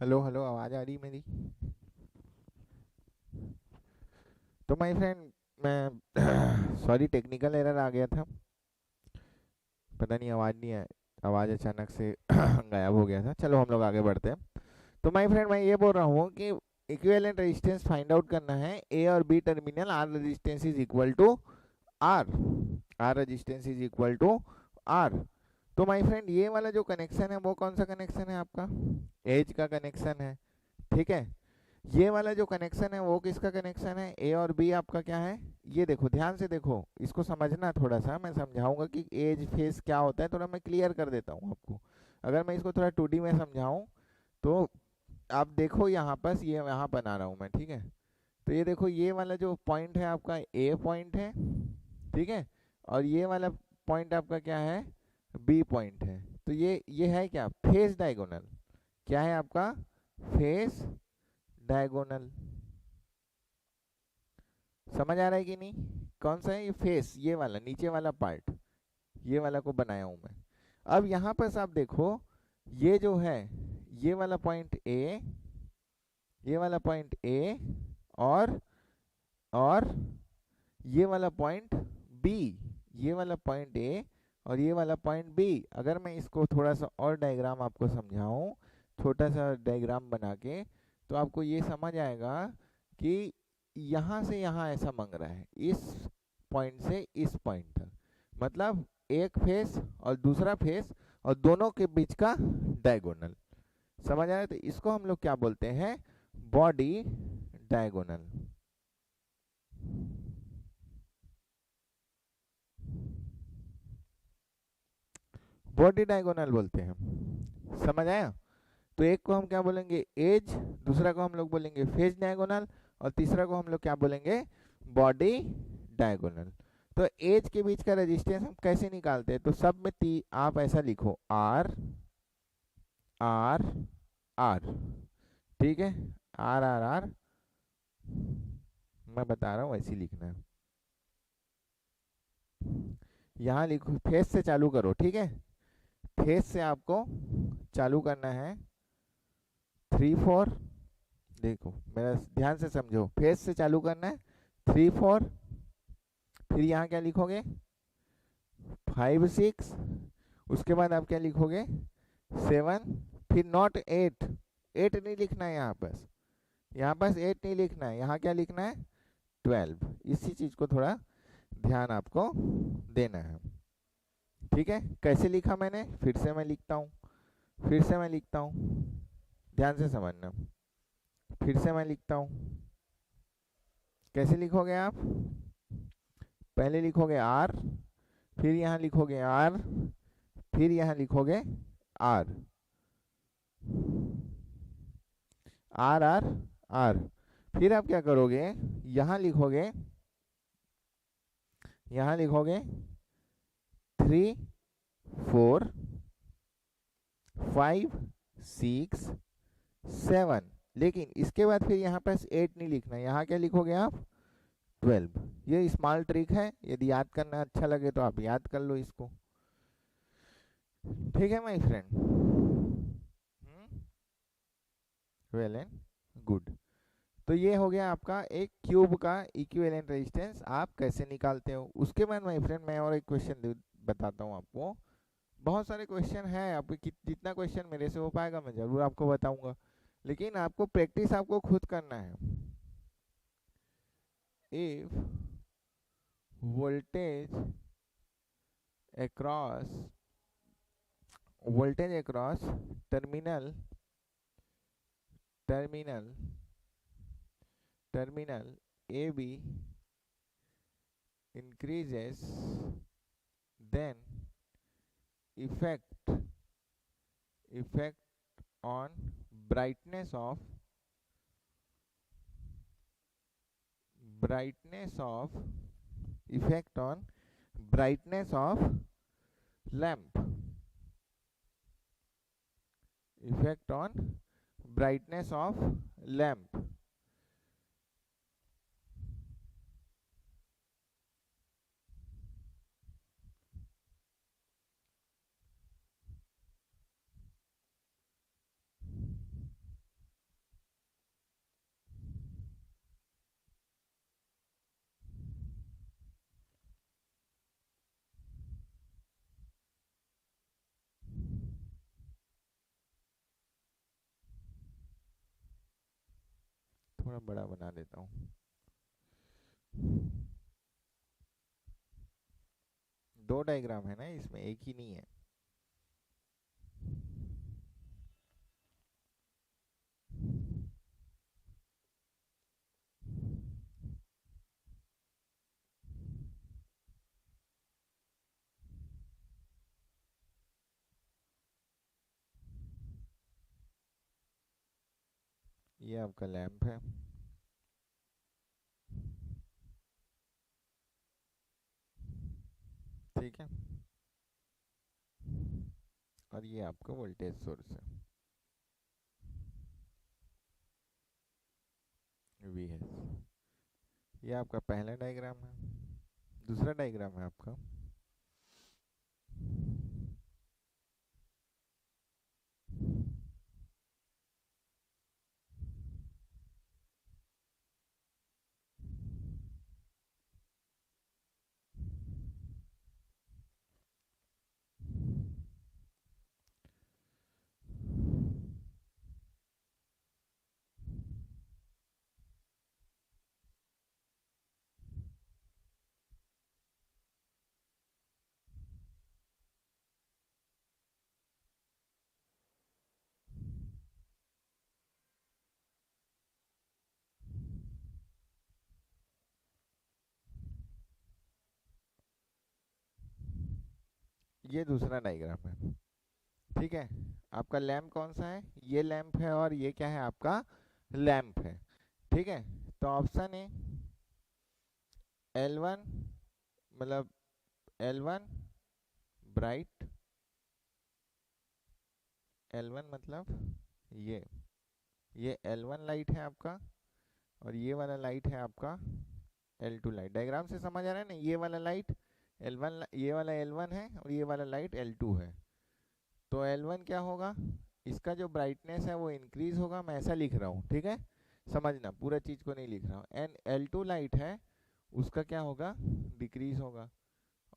Hello hello, आवाज़ आ रही मेरी? तो माय फ्रेंड, मैं सॉरी, टेक्निकल एरर आ गया था। पता नहीं, आवाज़ नहीं है। आवाज़ अचानक से गायब हो गया था। चलो हम लोग आगे बढ़ते हैं। तो माय फ्रेंड, मैं ये बोल रहा हूँ कि इक्विवेलेंट रेजिस्टेंस फाइंड आउट करना है। ए और B terminal R resistance is equal to R. R resistance is equal to R. तो माय फ्रेंड, ये वाला जो कनेक्शन है वो कौन सा कनेक्शन है आपका? एज का कनेक्शन है। ठीक है। ये वाला जो कनेक्शन है वो किसका कनेक्शन है? ए और बी आपका क्या है? ये देखो, ध्यान से देखो, इसको समझना थोड़ा सा। मैं समझाऊंगा कि एज फेस क्या होता है, थोड़ा मैं क्लियर कर देता हूँ आपको। अगर मैं इसको थोड़ा 2D में समझाऊं तो आप देखो, यहाँ पर ये यहाँ बना रहा हूँ मैं, ठीक है। तो ये देखो, ये वाला जो पॉइंट है आपका ए पॉइंट है, ठीक है। और ये वाला पॉइंट आपका क्या है? बी पॉइंट है। तो ये है क्या? Face diagonal. क्या है आपका? Face diagonal. समझ आ रहा है कि नहीं? कौन सा है ये फेस? ये वाला नीचे वाला पार्ट, ये वाला को बनाया हूं मैं। अब यहाँ पर आप देखो, ये जो है, ये वाला पॉइंट ए, ये वाला पॉइंट ए, और और ये वाला पॉइंट बी। ये वाला पॉइंट ए और ये वाला पॉइंट बी। अगर मैं इसको थोड़ा सा और डायग्राम आपको समझाऊं, छोटा सा डायग्राम बना के, तो आपको ये समझ आएगा कि यहाँ से यहाँ ऐसा मांग रहा है, इस पॉइंट से इस पॉइंट तक। मतलब एक फेस और दूसरा फेस, और दोनों के बीच का डायगोनल। समझ आया? तो इसको हम लोग क्या बोलते हैं? Body diagonal. बॉडी डायगोनल बोलते हैं। समझ आया? तो एक को हम क्या बोलेंगे? एज। दूसरा को हम लोग बोलेंगे फेज डायगोनल। और तीसरा को हम लोग क्या बोलेंगे? Body diagonal. तो एज के बीच का रेजिस्टेंस हम कैसे निकालते हैं? तो सब में आप ऐसा लिखो, आर आर आर। ठीक है। R R R. मैं बता रहा हूँ, ऐसे ही लिखना है। यहाँ लिखो, फेस से चालू करो, ठीक है। फेस से आपको चालू करना है। 3 4। देखो, मेरा ध्यान से समझो, फेस से चालू करना है। 3 4। फिर यहाँ क्या लिखोगे? 5 6। उसके बाद आप क्या लिखोगे? 7। फिर नॉट 8। 8 नहीं लिखना है यहाँ बस। यहाँ बस 8 नहीं लिखना है, यहाँ क्या लिखना है? 12। इसी चीज को थोड़ा ध्यान आपको देना है। ठीक है। कैसे लिखा मैंने? फिर से मैं लिखता हूँ, फिर से मैं लिखता हूँ। ध्यान से समझना। फिर से मैं लिखता हूँ। कैसे लिखोगे आप? पहले लिखोगे आर, फिर यहाँ लिखोगे आर, फिर यहाँ लिखोगे आर आर आर आर। फिर आप क्या करोगे? यहाँ लिखोगे, यहाँ लिखोगे 3 4 5 6 7। लेकिन इसके बाद फिर यहाँ पर 8 नहीं लिखना है, यहाँ क्या लिखोगे आप? 12। ये स्मॉल ट्रिक है, यदि याद करना अच्छा लगे तो आप याद कर लो इसको। ठीक है my friend? Well and good. तो ये हो गया आपका एक क्यूब का इक्विवेलेंट रेजिस्टेंस आप कैसे निकालते हो। उसके बाद माय फ्रेंड, मैं और एक क्वेश्चन बताता हूँ आपको। बहुत सारे क्वेश्चन हैं, आपको जितना क्वेश्चन मेरे से हो पाएगा मैं जरूर आपको बताऊंगा, लेकिन आपको प्रैक्टिस आपको खुद करना है। If voltage across terminal terminal terminal A B increases, then effect effect on brightness of brightness of effect on brightness of lamp, effect on brightness of lamp। थोड़ा बड़ा बना देता हूँ। दो डायग्राम है ना इसमें, एक ही नहीं है। ये आपका लैंप है, ठीक है, और ये आपका वोल्टेज सोर्स है VS। ये आपका पहला डायग्राम है। दूसरा डायग्राम है आपका, ये दूसरा डायग्राम है, ठीक है। आपका लैंप कौन सा है? ये लैंप है, और ये क्या है आपका लैंप है, ठीक है। तो ऑप्शन ए L1, मतलब L1 ब्राइट, L1 मतलब ये L1 लाइट है आपका, और ये वाला लाइट है आपका L2 लाइट। डायग्राम से समझ आ रहा है ना? ये वाला लाइट L1, ये वाला L1 है, और ये वाला लाइट L2 है। तो L1 क्या होगा, इसका जो ब्राइटनेस है वो इंक्रीज होगा, मैं ऐसा लिख रहा हूँ, ठीक है, समझना, पूरा चीज को नहीं लिख रहा हूँ। एंड L2 लाइट है, उसका क्या होगा, डिक्रीज होगा।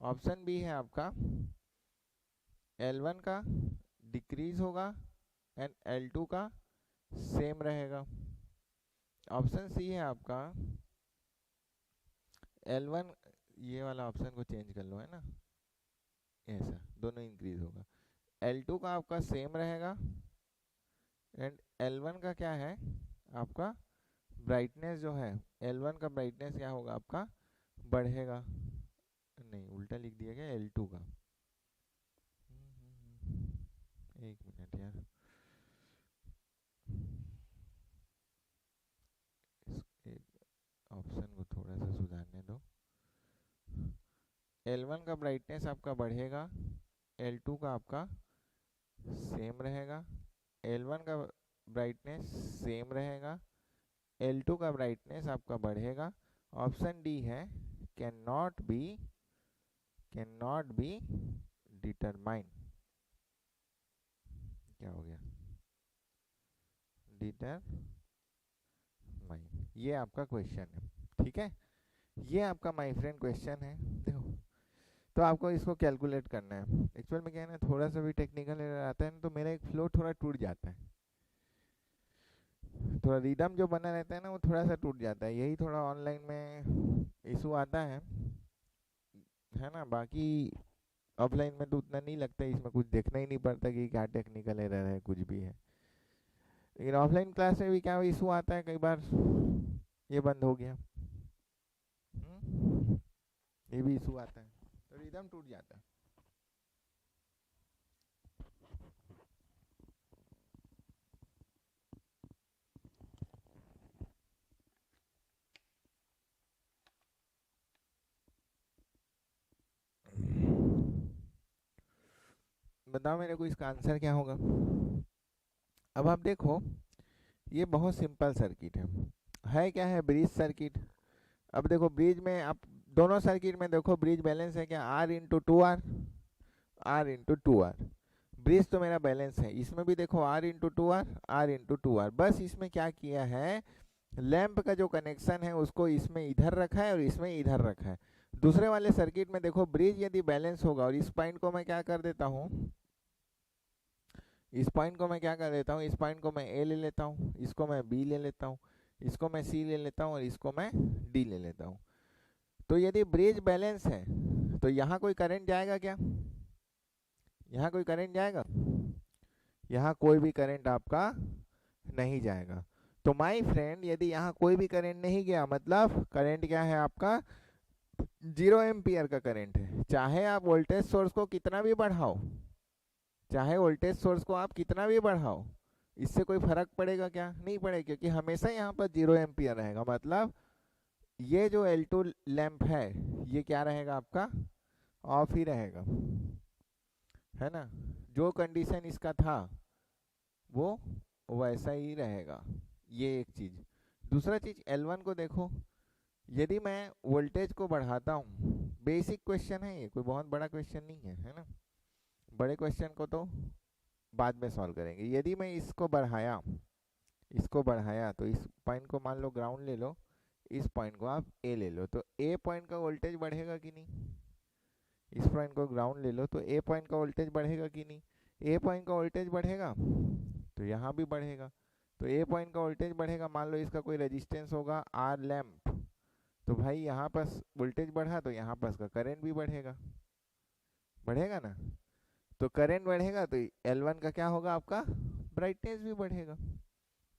ऑप्शन बी है आपका L1 का डिक्रीज होगा एंड L2 का सेम रहेगा। ऑप्शन सी है आपका L1, ये वाला ऑप्शन को चेंज कर लो, है ना, ऐसा दोनों इंक्रीज होगा। L2 का आपका सेम रहेगा, एंड L1 का क्या है आपका ब्राइटनेस जो है, L1 का ब्राइटनेस क्या होगा आपका, बढ़ेगा। नहीं, उल्टा लिख दिया गया L2 का। एक मिनट यार, इस ऑप्शन को थोड़ा सा सुधारने दो। L1 का ब्राइटनेस आपका बढ़ेगा, L2 का आपका सेम रहेगा। L1 का ब्राइटनेस सेम रहेगा, L2 का ब्राइटनेस आपका बढ़ेगा। ऑप्शन डी है कैन नॉट बी डिटरमाइन। क्या हो गया, डिटरमाइन, ये आपका क्वेश्चन है, ठीक है। ये आपका माय फ्रेंड क्वेश्चन है, देखो। तो आपको इसको कैलकुलेट करना है। एक्चुअल में क्या है ना, थोड़ा सा भी टेक्निकल एरर आता है ना, तो मेरा एक फ्लो थोड़ा टूट जाता है, थोड़ा रिदम जो बना रहता है ना वो थोड़ा सा टूट जाता है, यही थोड़ा ऑनलाइन में इशू आता है ना। बाकी ऑफलाइन में तो उतना नहीं लगता, इसमें कुछ देखना ही नहीं पड़ता कि क्या टेक्निकल एरर है, कुछ भी है। लेकिन ऑफलाइन क्लास में भी क्या इशू आता है, कई बार ये बंद हो गया, ये भी इशू आता है, तो रिदम टूट जाता है। बताओ मेरे को इसका आंसर क्या होगा। अब आप देखो, ये बहुत सिंपल सर्किट है क्या है, ब्रिज सर्किट। अब देखो ब्रिज में आप दोनों सर्किट में देखो, ब्रिज बैलेंस है क्या, R इंटू 2R। ब्रिज तो मेरा बैलेंस है, इसमें भी देखो R इंटू 2R। बस इसमें क्या किया है, लैंप का जो कनेक्शन है उसको इसमें इधर रखा है और इसमें इधर रखा है। दूसरे वाले सर्किट में देखो, ब्रिज यदि बैलेंस होगा, और इस पॉइंट को मैं क्या कर देता हूँ, इस पॉइंट को मैं क्या कर देता हूँ, इस पॉइंट को मैं ए ले लेता हूँ, इसको मैं बी ले लेता हूँ, इसको मैं सी ले लेता हूँ और इसको मैं डी ले लेता हूँ। तो यदि ब्रिज बैलेंस है तो यहाँ कोई करंट जाएगा क्या? यहाँ कोई करंट जाएगा? यहाँ कोई भी करंट आपका नहीं जाएगा। तो माय फ्रेंड, यदि यहाँ कोई भी करंट नहीं गया, मतलब करंट क्या है आपका? 0 एम्पियर का करंट है। चाहे आप वोल्टेज सोर्स को कितना भी बढ़ाओ, चाहे वोल्टेज सोर्स को आप कितना भी बढ़ाओ, इससे कोई फर्क पड़ेगा क्या? नहीं पड़ेगा, क्योंकि हमेशा यहाँ पर 0 एम्पियर रहेगा। मतलब ये जो L2 लैंप है ये क्या रहेगा आपका? ऑफ ही रहेगा, है ना। जो कंडीशन इसका था वो वैसा ही रहेगा। ये एक चीज। दूसरा चीज, L1 को देखो, यदि मैं वोल्टेज को बढ़ाता हूँ, बेसिक क्वेश्चन है ये, कोई बहुत बड़ा क्वेश्चन नहीं है ना। बड़े क्वेश्चन को तो बाद में सॉल्व करेंगे। यदि मैं इसको बढ़ाया तो इस पॉइंट को मान लो ग्राउंड ले लो, इस पॉइंट को आप ए ले लो, तो ए पॉइंट का वोल्टेज बढ़ेगा कि नहीं? इस पॉइंट को ग्राउंड ले लो तो ए पॉइंट का वोल्टेज बढ़ेगा कि नहीं? ए पॉइंट का वोल्टेज बढ़ेगा तो यहाँ भी बढ़ेगा। तो ए पॉइंट का वोल्टेज बढ़ेगा, मान लो इसका कोई रेजिस्टेंस होगा आर लैम्प, तो भाई यहाँ पर वोल्टेज बढ़ा तो यहाँ पर का करंट भी बढ़ेगा, बढ़ेगा ना। तो करंट बढ़ेगा तो L1 का क्या होगा आपका? ब्राइटनेस भी बढ़ेगा।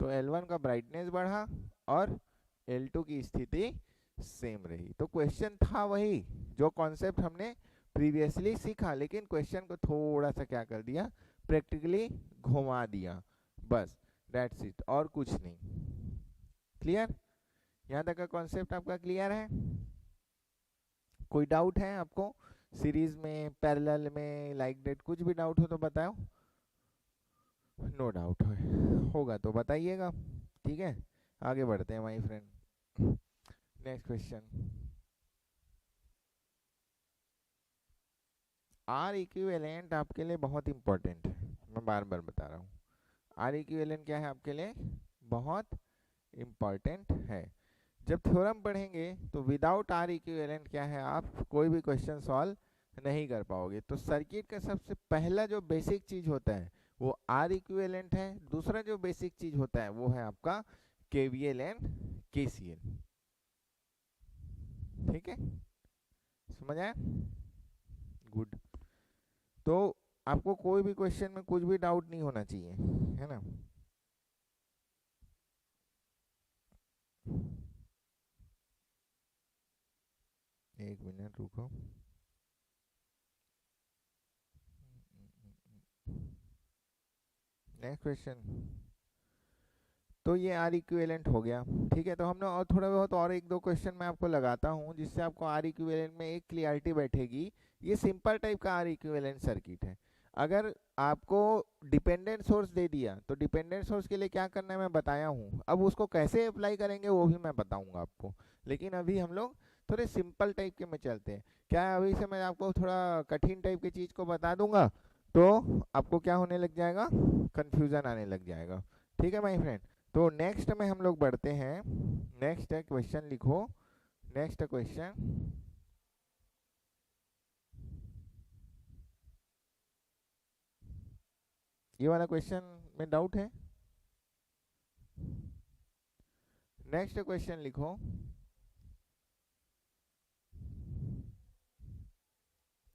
तो L1 का ब्राइटनेस बढ़ा और L2 की स्थिति सेम रही। तो क्वेश्चन था वही जो कॉन्सेप्ट हमने प्रीवियसली सीखा, लेकिन क्वेश्चन को थोड़ा सा क्या कर दिया, प्रैक्टिकली घुमा दिया, बस दैट्स इट, और कुछ नहीं। क्लियर? यहाँ तक का कॉन्सेप्ट आपका क्लियर है? कोई डाउट है आपको? सीरीज में, पैरेलल में, लाइक डेट, कुछ भी डाउट हो तो बताओ। नो डाउट होगा तो बताइएगा। ठीक है, आगे बढ़ते हैं my friend. Next question. R equivalent आपके लिए बहुत इंपॉर्टेंट है, मैं बार बार बता रहा हूँ। आर इक्विवेलेंट क्या है आपके लिए? बहुत इंपॉर्टेंट है। जब थ्योरम पढ़ेंगे तो विदाउट आर इक्विवेलेंट क्या है, आप कोई भी क्वेश्चन सॉल्व नहीं कर पाओगे। तो सर्किट का सबसे पहला जो बेसिक चीज होता है वो आर इक्विवेलेंट है। दूसरा जो बेसिक चीज होता है वो है आपका केवीएल एंड केसीएल। ठीक है, समझ आया? गुड। तो आपको कोई भी क्वेश्चन में कुछ भी डाउट नहीं होना चाहिए, है ना। एक मिनट रुको। Next question. तो ये आर इक्विवेलेंट हो गया। ठीक है, तो हमने और थोड़ा बहुत और एक दो क्वेश्चन मैं आपको लगाता हूँ जिससे आपको आर इक्विवेलेंट में एक क्लियरिटी बैठेगी। ये सिंपल टाइप का आर इक्विवेलेंट सर्किट है। अगर आपको डिपेंडेंट सोर्स दे दिया तो डिपेंडेंट सोर्स के लिए क्या करना है मैं बताया हूँ। अब उसको कैसे अप्लाई करेंगे वो भी मैं बताऊंगा आपको, लेकिन अभी हम लोग थोड़े सिंपल टाइप के में चलते हैं। क्या है, अभी से मैं आपको थोड़ा कठिन टाइप की चीज़ को बता दूंगा तो आपको क्या होने लग जाएगा, कंफ्यूजन आने लग जाएगा। ठीक है माय फ्रेंड। तो नेक्स्ट में हम लोग बढ़ते हैं। नेक्स्ट क्वेश्चन लिखो। नेक्स्ट क्वेश्चन, ये वाला क्वेश्चन में डाउट है? नेक्स्ट क्वेश्चन लिखो।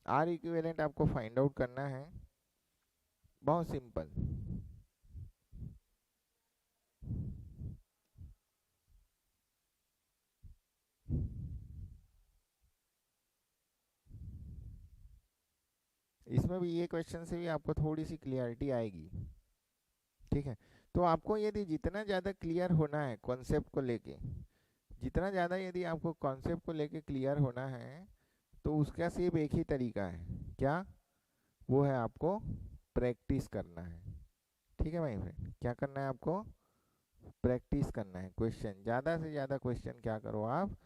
आर इक्विवेलेंट आपको फाइंड आउट करना है, बहुत सिंपल। इसमें भी ये क्वेश्चन से भी आपको थोड़ी सी क्लियरिटी आएगी। ठीक है, तो आपको यदि जितना ज़्यादा क्लियर होना है कॉन्सेप्ट को लेके, जितना ज़्यादा यदि आपको कॉन्सेप्ट को लेके क्लियर होना है तो उसका सिर्फ एक ही तरीका है। क्या? वो है आपको प्रैक्टिस करना है। ठीक है भाई फ्रेंड, क्या करना है आपको? प्रैक्टिस करना है। क्वेश्चन ज़्यादा से ज़्यादा क्वेश्चन क्या करो आप?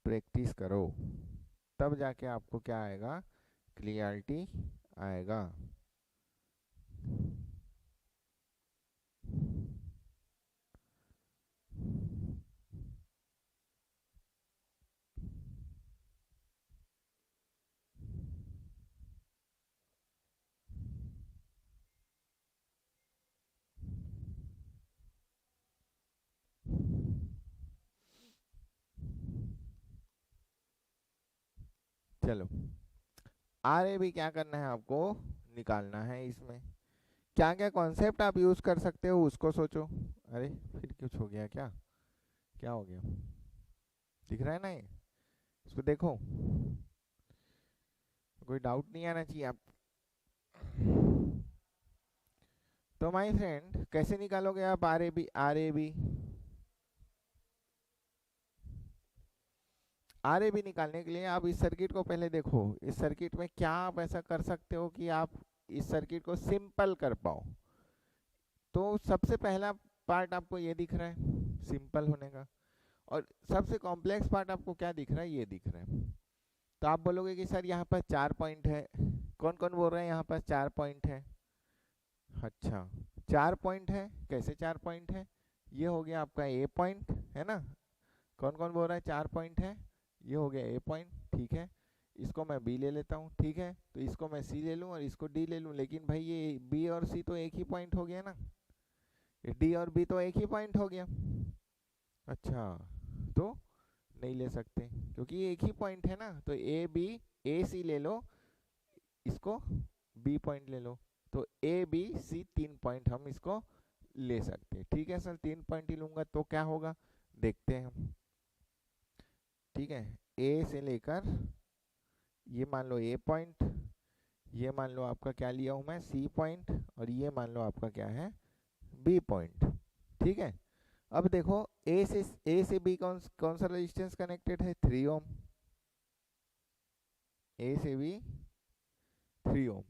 प्रैक्टिस करो, तब जाके आपको क्या आएगा, क्लियरिटी आएगा। चलो, आर ए बी क्या करना है आपको, निकालना है। इसमें क्या क्या कॉन्सेप्ट आप यूज कर सकते हो उसको सोचो। अरे फिर कुछ हो गया क्या, क्या हो गया, दिख रहा है ना ये, इसको देखो, कोई डाउट नहीं आना चाहिए आप। तो माय फ्रेंड कैसे निकालोगे आप R A B, R A B, R A B निकालने के लिए आप इस सर्किट को पहले देखो। इस सर्किट में क्या आप ऐसा कर सकते हो कि आप इस सर्किट को सिंपल कर पाओ। तो सबसे पहला पार्ट आपको ये दिख रहा है सिंपल होने का, और सबसे कॉम्प्लेक्स पार्ट आपको क्या दिख रहा है, ये दिख रहा है। तो आप बोलोगे कि सर यहाँ पर 4 पॉइंट है, कौन कौन बोल रहे हैं यहाँ पर 4 पॉइंट है। अच्छा, 4 पॉइंट है, कैसे 4 पॉइंट है, ये हो गया आपका ए पॉइंट है ना। कौन कौन बोल रहा है 4 पॉइंट है, ये हो गया ए पॉइंट, ठीक है। इसको मैं बी ले लेता हूँ, ठीक है। तो इसको मैं सी ले लूँ और इसको डी ले लूँ, लेकिन भाई ये बी और सी तो एक ही पॉइंट हो गया ना, ये डी और बी तो एक ही पॉइंट हो गया। अच्छा, तो नहीं ले सकते क्योंकि ये एक ही पॉइंट है ना। तो ए बी, ए सी ले लो, इसको बी पॉइंट ले लो। तो ए बी सी 3 पॉइंट हम इसको ले सकते हैं, ठीक है सर। 3 पॉइंट ही लूंगा तो क्या होगा, देखते हैं हम, ठीक है। ए से लेकर ये मान लो ए पॉइंट, ये मान लो आपका क्या लिया हूं मैं, सी पॉइंट, और ये मान लो आपका क्या है, बी पॉइंट, ठीक है। अब देखो ए से बी कौन कौन सा रेजिस्टेंस कनेक्टेड है, 3 ओम। ए से बी 3 ओम।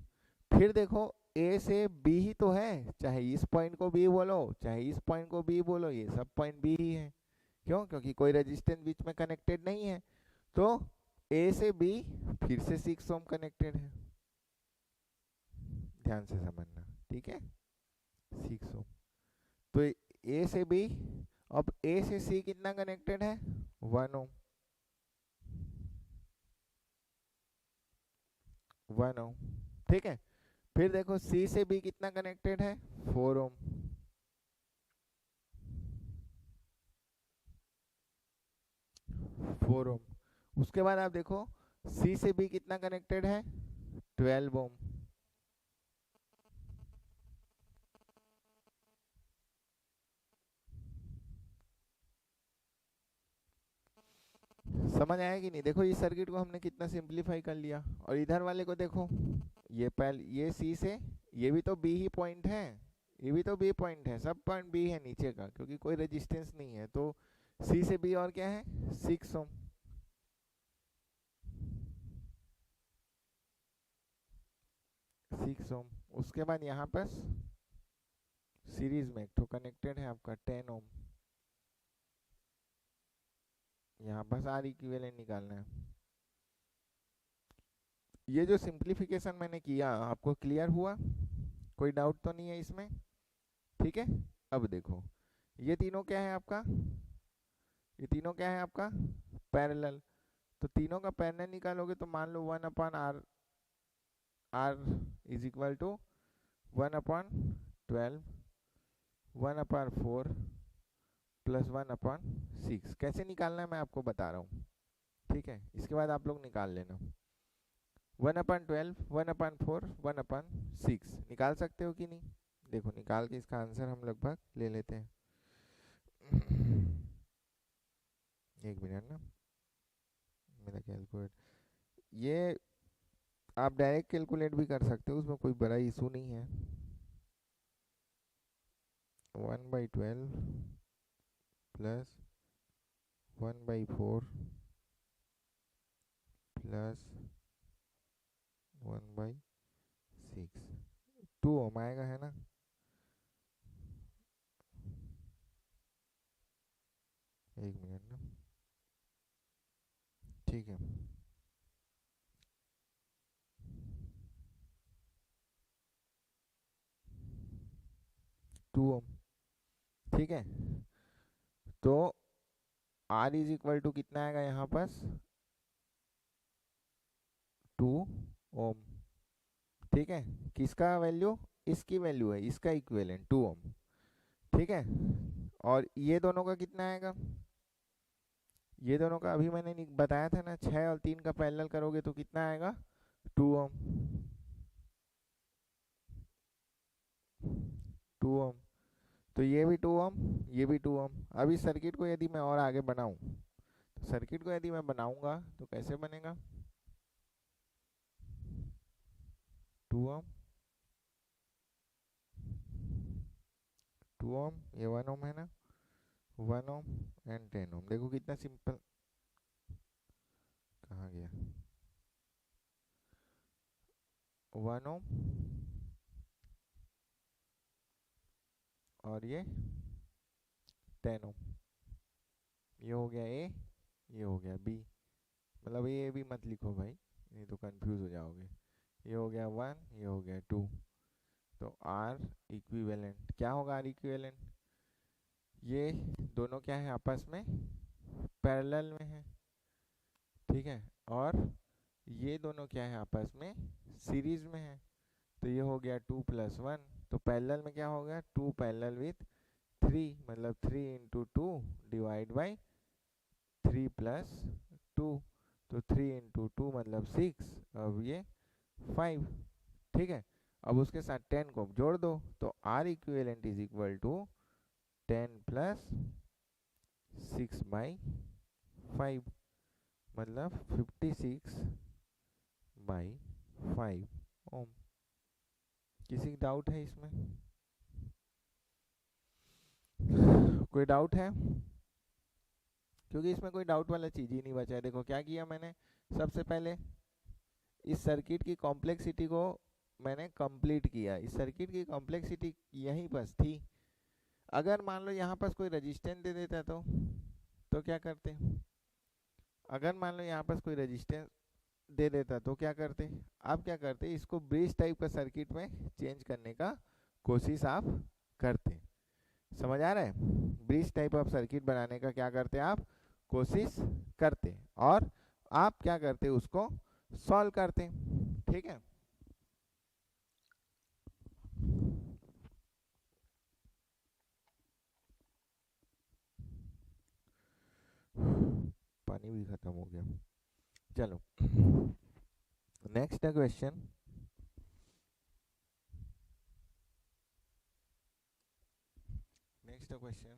फिर देखो ए से बी ही तो है, चाहे इस पॉइंट को बी बोलो चाहे इस पॉइंट को बी बोलो, ये सब पॉइंट बी ही है। क्यों, क्योंकि कोई रेजिस्टेंस बीच में कनेक्टेड नहीं है। तो ए से बी फिर से 6 ओम कनेक्टेड है, ध्यान से समझना, ठीक है। 6 ओम, तो ए से बी, अब ए से सी कितना कनेक्टेड है, 1 ओम, 1 ओम, ठीक है। फिर देखो सी से बी कितना कनेक्टेड है, 4 ओम, 4 ओम। उसके बाद आप देखो सी से बी कितना कनेक्टेड है, 12 ओम। समझ आया कि नहीं, देखो इस सर्किट को हमने कितना सिंपलीफाई कर लिया। और इधर वाले को देखो, ये पहले ये सी से, ये भी तो बी ही पॉइंट है, ये भी तो बी पॉइंट है, सब पॉइंट बी है नीचे का, क्योंकि कोई रेजिस्टेंस नहीं है। तो सी से बी और क्या है, 6 ओम, 6 ओम। उसके बाद यहाँ पर सीरीज में एक तो कनेक्टेड है आपका 10 ओम, यहाँ बस आर इक्विवेलेंट निकालना है। ये जो सिंप्लीफिकेशन मैंने किया आपको क्लियर हुआ, कोई डाउट तो नहीं है इसमें, ठीक है। अब देखो ये तीनों क्या है आपका, ये तीनों क्या है आपका, पैरेलल। तो तीनों का पैरेलल निकालोगे तो मान लो 1/r, r is equal to 1/12, 1/4 plus 1/6। कैसे निकालना है मैं आपको बता रहा हूँ, ठीक है। इसके बाद आप लोग निकाल लेना, 1/12, 1/4, 1/6 निकाल सकते हो कि नहीं। देखो निकाल के इसका आंसर हम लगभग ले लेते हैं। एक मिनट ना, मेरा कैलकुलेट, ये आप डायरेक्ट कैलकुलेट भी कर सकते हो, उसमें कोई बड़ा इशू नहीं है। 1/12 प्लस 1/4 प्लस 1/6, 2 ओम आएगा है ना। एक मिनट ना, ठीक है। 2 ओम, ठीक है। तो R इज इक्वल टू कितना आएगा यहाँ पास, 2 ओम, ठीक है। किसका वैल्यू, इसकी वैल्यू है, इसका इक्विवेलेंट 2 ओम, ठीक है। और ये दोनों का कितना आएगा, ये दोनों का अभी मैंने बताया था ना, 6 और 3 का पैरेलल करोगे तो कितना आएगा, 2 ओम। 2 ओम। तो ये भी 2 ओम, ये भी 2 ओम। अब इस सर्किट को यदि मैं और आगे बनाऊं, तो सर्किट को यदि मैं बनाऊंगा तो कैसे बनेगा, 2 ओम, 2 ओम, ये 1 ओम है ना, 1 ओम एंड 10 ओम। देखो कितना सिंपल, कहाँ गया, 1 ओम और ये 10 ओम। ये हो गया ए, ये हो गया बी। मतलब ए भी मत लिखो भाई, नहीं तो कंफ्यूज हो जाओगे। ये हो गया 1, ये हो गया 2। तो आर इक्विवेलेंट क्या होगा, आर इक्विवेलेंट, ये दोनों क्या है आपस में पैरेलल में है, ठीक है, और ये दोनों क्या है आपस में सीरीज में है। तो ये हो गया 2+1। तो पैरेलल में क्या हो गया, 2 पैरेलल विथ 3, मतलब 3 × 2 डिवाइड बाई 3+2। तो 3 × 2 मतलब 6, अब ये 5, ठीक है। अब उसके साथ 10 को जोड़ दो, तो R equivalent is equal to 10 + 6/5, मतलब 56/5 ओम। किसी डाउट है इसमें, कोई डाउट है, क्योंकि इसमें कोई डाउट वाला चीज ही नहीं बचा है। देखो क्या किया मैंने, सबसे पहले इस सर्किट की कॉम्प्लेक्सिटी को मैंने कंप्लीट किया। इस सर्किट की कॉम्प्लेक्सिटी यहीं पर थी। अगर मान लो यहाँ पर कोई रेजिस्टेंस दे देता तो क्या करते, अगर मान लो यहाँ पर कोई रेजिस्टेंस दे देता तो क्या करते, आप क्या करते, इसको ब्रिज टाइप का सर्किट में चेंज करने का कोशिश आप करते। समझ आ रहा है, ब्रिज टाइप ऑफ सर्किट बनाने का क्या करते आप, कोशिश करते, और आप क्या करते उसको सॉल्व करते, ठीक है। पानी भी खत्म हो गया। चलो नेक्स्ट क्वेश्चन, नेक्स्ट क्वेश्चन,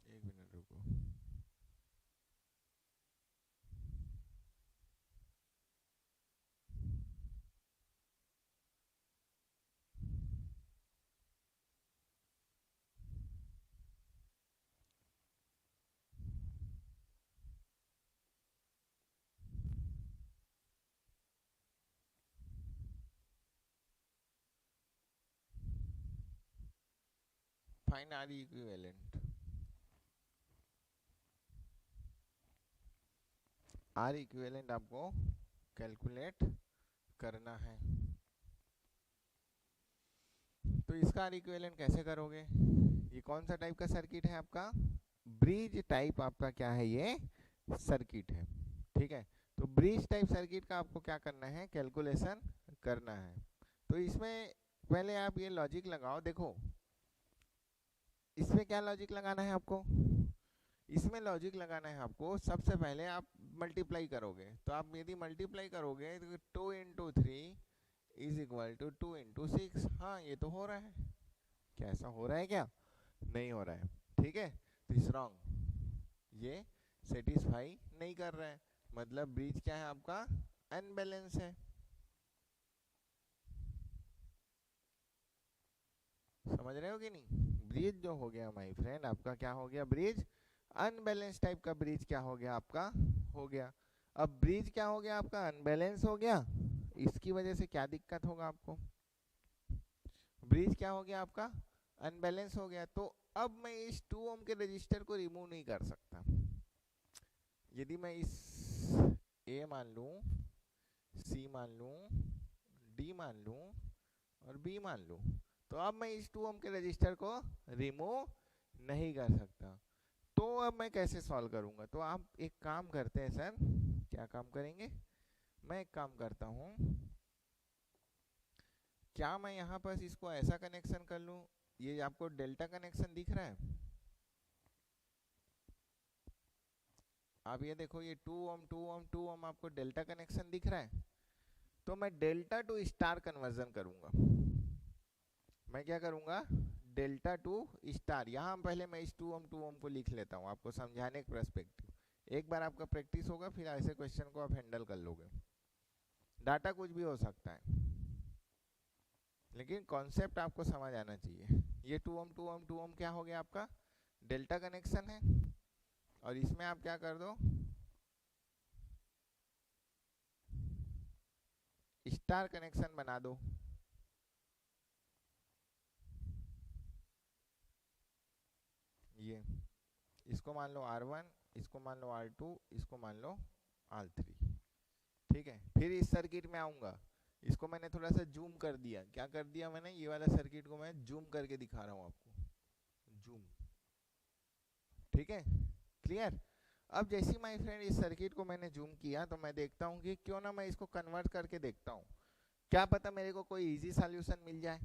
एक मिनट रुको। Find R equivalent, R equivalent आपको कैलकुलेट करना है। तो इसका आर इक्विवेलेंट कैसे करोगे, ये कौन सा टाइप का सर्किट है आपका, ब्रिज टाइप आपका क्या है, ये सर्किट है, ठीक है। तो ब्रिज टाइप सर्किट का आपको क्या करना है, कैलकुलेशन करना है। तो इसमें पहले आप ये लॉजिक लगाओ, देखो इसमें क्या लॉजिक लगाना है आपको, इसमें लॉजिक लगाना है आपको, सबसे पहले आप मल्टीप्लाई करोगे। तो आप यदि मल्टीप्लाई करोगे तो 2 × 3 = 2 × 6। हाँ ये तो हो रहा है, क्या ऐसा हो रहा है क्या, नहीं हो रहा है, ठीक है। तो इस रॉन्ग, ये सेटिस्फाई नहीं कर रहा है, मतलब ब्रिज क्या है आपका, अनबैलेंस है। समझ रहे हो कि नहीं, ब्रिज जो हो गया माय फ्रेंड आपका क्या हो गया, ब्रिज अनबैलेंस टाइप का ब्रिज क्या हो गया आपका, हो गया। अब ब्रिज क्या हो गया आपका, अनबैलेंस हो गया, इसकी वजह से क्या दिक्कत होगा आपको, ब्रिज क्या हो गया आपका, अनबैलेंस हो गया। तो अब मैं इस 2 ओम के रजिस्टर को रिमूव नहीं कर सकता। यदि मैं इस ए मान लूं, सी मान लूं, डी मान लूं और बी मान लूं, तो अब मैं इस 2 ओम के रजिस्टर को रिमूव नहीं कर सकता। तो अब मैं कैसे सॉल्व करूंगा, तो आप एक काम करते हैं सर, क्या काम करेंगे, मैं एक काम करता हूं, क्या मैं यहाँ पर इसको ऐसा कनेक्शन कर लूं, ये आपको डेल्टा कनेक्शन दिख रहा है, आप ये देखो, ये 2 ओम 2 ओम 2 ओम आपको डेल्टा कनेक्शन दिख रहा है। तो मैं डेल्टा टू स्टार कन्वर्जन करूंगा। मैं क्या करूंगा, डेल्टा टू स्टार। यहाँ पहले मैं इस 2 ओम को लिख लेता हूँ आपको समझाने के पर्सपेक्टिव। एक बार आपका प्रैक्टिस होगा फिर ऐसे क्वेश्चन को आप हैंडल कर लोगे। डाटा कुछ भी हो सकता है लेकिन कॉन्सेप्ट आपको समझ आना चाहिए। ये 2 ओम क्या हो गया आपका, डेल्टा कनेक्शन है, और इसमें आप क्या कर दो, स्टार कनेक्शन बना दो। ये इसको मान लो R1, इसको मान लो R2, इसको मान लो R3। ठीक है, फिर इस सर्किट में आऊंगा, इसको मैंने थोड़ा सा जूम कर दिया। क्या कर दिया मैंने, ये वाला सर्किट को मैं जूम करके दिखा रहा हूँ आपको, जूम। ठीक है, क्लियर। अब जैसे माय फ्रेंड इस सर्किट को मैंने जूम किया तो मैं देखता हूँ कि क्यों ना मैं इसको कन्वर्ट करके देखता हूँ, क्या पता मेरे को कोई इजी सॉल्यूशन मिल जाए।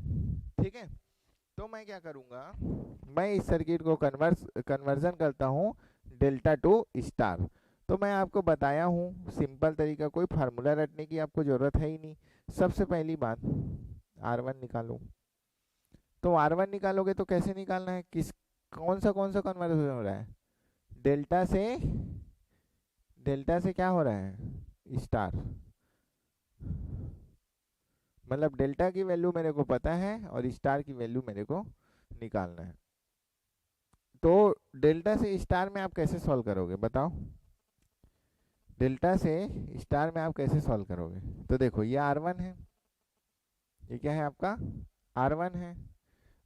ठीक है, तो मैं क्या करूँगा, मैं इस सर्किट को कन्वर्जन करता हूँ डेल्टा टू स्टार। तो मैं आपको बताया हूँ सिंपल तरीका, कोई फार्मूला रटने की आपको ज़रूरत है ही नहीं। सबसे पहली बात, R1 निकालो। तो R1 निकालोगे तो कैसे निकालना है, कौन सा कन्वर्जन हो रहा है, डेल्टा से क्या हो रहा है, स्टार। मतलब डेल्टा की वैल्यू मेरे को पता है और स्टार की वैल्यू मेरे को निकालना है। तो डेल्टा से स्टार में आप कैसे सॉल्व करोगे बताओ, डेल्टा से स्टार में आप कैसे सॉल्व करोगे। तो देखो ये R1 है, ये क्या है आपका R1 है।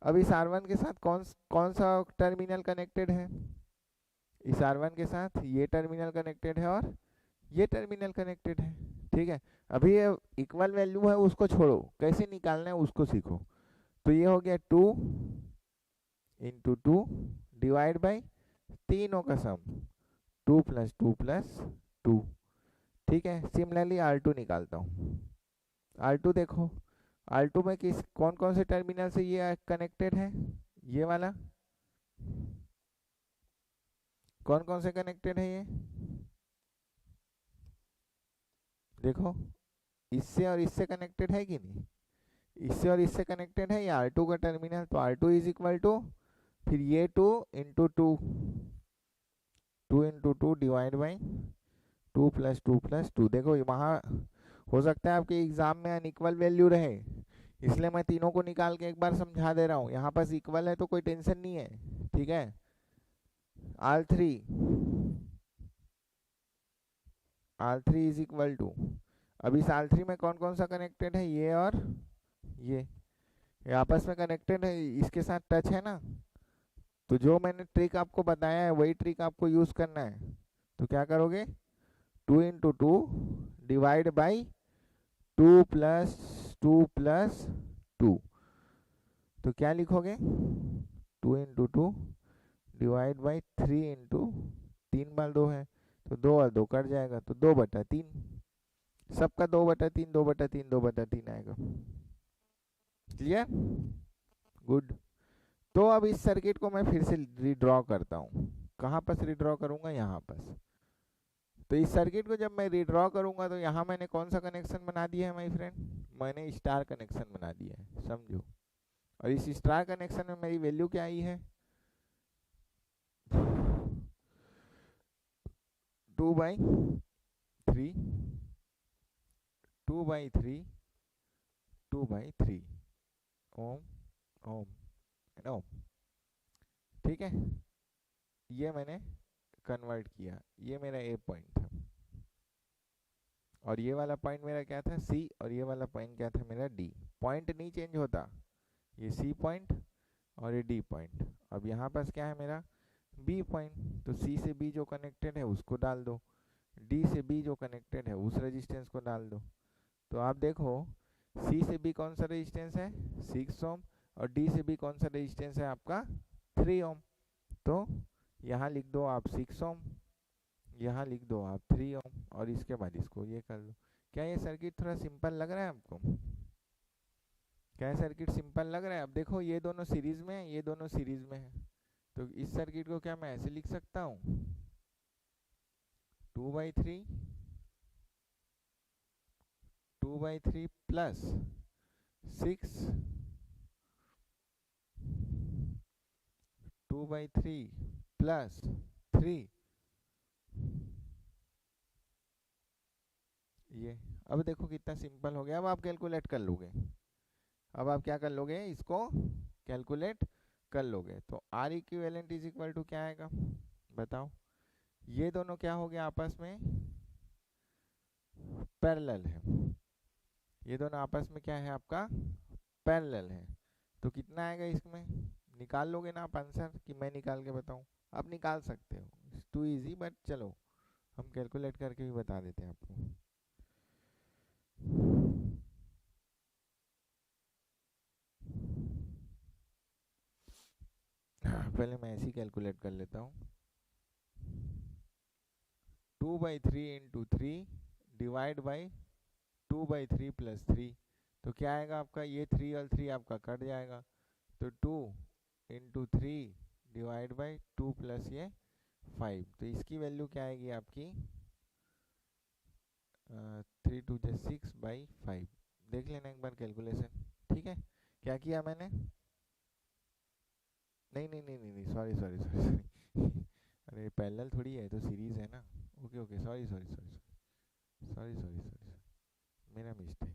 अब इस R1 के साथ कौन कौन सा टर्मिनल कनेक्टेड है, इस R1 के साथ ये टर्मिनल कनेक्टेड है और ये टर्मिनल कनेक्टेड है। ठीक है, अभी ये इक्वल वैल्यू है उसको छोड़ो, कैसे निकालना है उसको सीखो। तो ये हो गया 2 इंटू 2 डिवाइड बाई तीनों का सम, 2 + 2 + 2। ठीक है, सिमिलरली R2 निकालता हूँ। R2 देखो, R2 में किस कौन कौन से टर्मिनल से ये कनेक्टेड है, ये वाला, कौन कौन से कनेक्टेड है ये देखो, इससे और इससे कनेक्टेड है कि नहीं, इससे और इससे कनेक्टेड है ये R2 का टर्मिनल। तो R2 इज इक्वल टू, फिर ये 2 इंटू 2, 2 डिवाइड बाई 2 + 2 + 2। देखो वहाँ हो सकता है आपके एग्जाम में अनइक्वल वैल्यू रहे, इसलिए मैं तीनों को निकाल के एक बार समझा दे रहा हूँ। यहाँ पास इक्वल है तो कोई टेंशन नहीं है। ठीक है, R3 इज इक्वल टू, अब इस R3 में कौन कौन सा कनेक्टेड है, ये और ये आपस में कनेक्टेड है, इसके साथ टच है ना। तो जो मैंने ट्रिक आपको बताया है वही ट्रिक आपको यूज करना है। तो क्या करोगे, 2 × 2 डिवाइड बाई 2 + 2 + 2। तो क्या लिखोगे, 2 × 2 डिवाइड बाई 3 × 3 बार 2 है, तो 2 और 2 कट जाएगा, तो 2/3, सबका 2/3 2/3 2/3 आएगा। Clear, good. तो अब इस सर्किट को मैं फिर से रीड्रॉ करता हूँ, कहाँ पर रीड्रॉ करूँगा, यहाँ पर। तो इस सर्किट को जब मैं रीड्रॉ करूँगा तो यहाँ मैंने कौन सा कनेक्शन बना दिया है माय फ्रेंड, मैंने स्टार कनेक्शन बना दिया है, समझो। और इस स्टार कनेक्शन में मेरी वैल्यू क्या आई है, 2/3 2/3 2/3 ओम ओम एंड ओम। ठीक है, ये मैंने कन्वर्ट किया, ये मेरा ए पॉइंट था। और ये वाला पॉइंट मेरा क्या था सी, और ये वाला पॉइंट क्या था मेरा डी। पॉइंट नहीं चेंज होता, ये सी पॉइंट और ये डी पॉइंट। अब यहाँ पास क्या है मेरा बी पॉइंट, तो सी से बी जो कनेक्टेड है उसको डाल दो, डी से बी जो कनेक्टेड है उस रेजिस्टेंस को डाल दो। तो आप देखो सी से बी कौन सा रेजिस्टेंस है 6 ओम, और डी से बी कौन सा रेजिस्टेंस है आपका 3 ओम। तो यहाँ लिख दो आप 6 ओम, यहाँ लिख दो आप 3 ओम, और इसके बाद इसको ये कर लो। क्या ये सर्किट थोड़ा सिंपल लग रहा है आपको? क्या ये सर्किट सिंपल लग रहा है? अब देखो ये दोनों सीरीज में है, ये दोनों सीरीज में है, तो इस सर्किट को क्या मैं ऐसे लिख सकता हूँ 2/3 2/3 प्लस 6 2/3 प्लस 3 ये। अब देखो कितना सिंपल हो गया। अब आप कैलकुलेट कर लोगे, अब आप क्या कर लोगे इसको कैलकुलेट कर लोगे। तो R equivalent is equal to क्या आएगा बताओ? ये दोनों क्या हो गया आपस में पैरेलल है, ये दोनों आपस में क्या है आपका पैरेलल है। तो कितना आएगा इसमें निकाल लोगे ना आप आंसर, कि मैं निकाल के बताऊं? आप निकाल सकते हो, इट्स टू इजी, बट चलो हम कैलकुलेट करके भी बता देते हैं आपको। पहले मैं ऐसे ही कैलकुलेट कर लेता हूँ। 2/3 इंटू 3 डिवाइड बाई 2/3 प्लस 3, तो क्या आएगा आपका ये 3 और 3 आपका कट जाएगा, तो 2 इंटू 3 डिवाइड बाई 2 प्लस ये 5, तो इसकी वैल्यू क्या आएगी आपकी 3 2 जा 6/5। देख लेना एक बार कैलकुलेशन, ठीक है? क्या किया मैंने? नहीं नहीं नहीं नहीं नहीं, सॉरी सॉरी सॉरी सॉरी अरे पैरेलल थोड़ी है, तो सीरीज है ना। Okay okay, sorry sorry sorry sorry sorry sorry, मेरा मिस्टेक।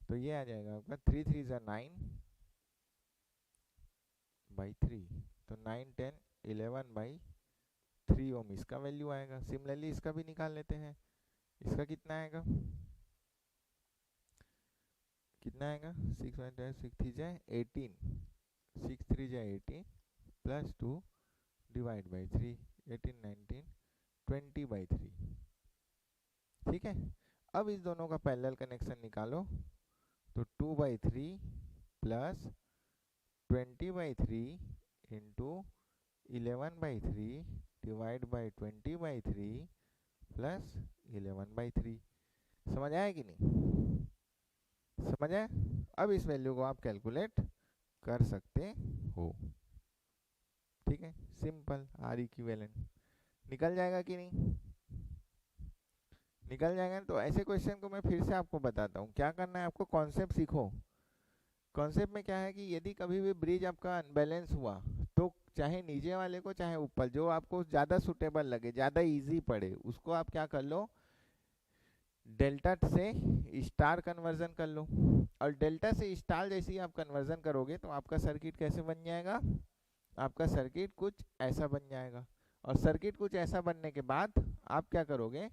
तो ये आ जाएगा आपका 3 3 जा 9/3, तो 9 10 11/3 ओम इसका वैल्यू आएगा। सिमिलरली इसका भी निकाल लेते हैं, इसका कितना आएगा कितना आएगा 6 1 6 3 जाए 18, 6 3 जाए 18 प्लस 2 डिवाइड बाई 3, 18 19 20/3, ठीक है? अब इस दोनों का पैरेलल कनेक्शन निकालो, तो 2/3 plus 20/3 into 11/3 divide by 20/3 plus 11/3। समझ आया कि नहीं? समझ आया? अब इस वैल्यू को आप कैलकुलेट कर सकते हो, ठीक है? सिंपल आर इक्विवेलेंट निकल जाएगा कि नहीं? निकल जाएगा। तो ऐसे क्वेश्चन को मैं फिर से आपको बताता हूँ, क्या करना है आपको, कॉन्सेप्ट सीखो। कॉन्सेप्ट में क्या है कि यदि कभी भी ब्रिज आपका अनबैलेंस हुआ, तो चाहे नीचे वाले को चाहे ऊपर, जो आपको ज़्यादा सुटेबल लगे, ज़्यादा इजी पड़े, उसको आप क्या कर लो डेल्टा से स्टार कन्वर्जन कर लो। और डेल्टा से स्टार जैसे ही आप कन्वर्जन करोगे तो आपका सर्किट कैसे बन जाएगा, आपका सर्किट कुछ ऐसा बन जाएगा। और सर्किट कुछ ऐसा बनने के बाद आप क्या करोगे,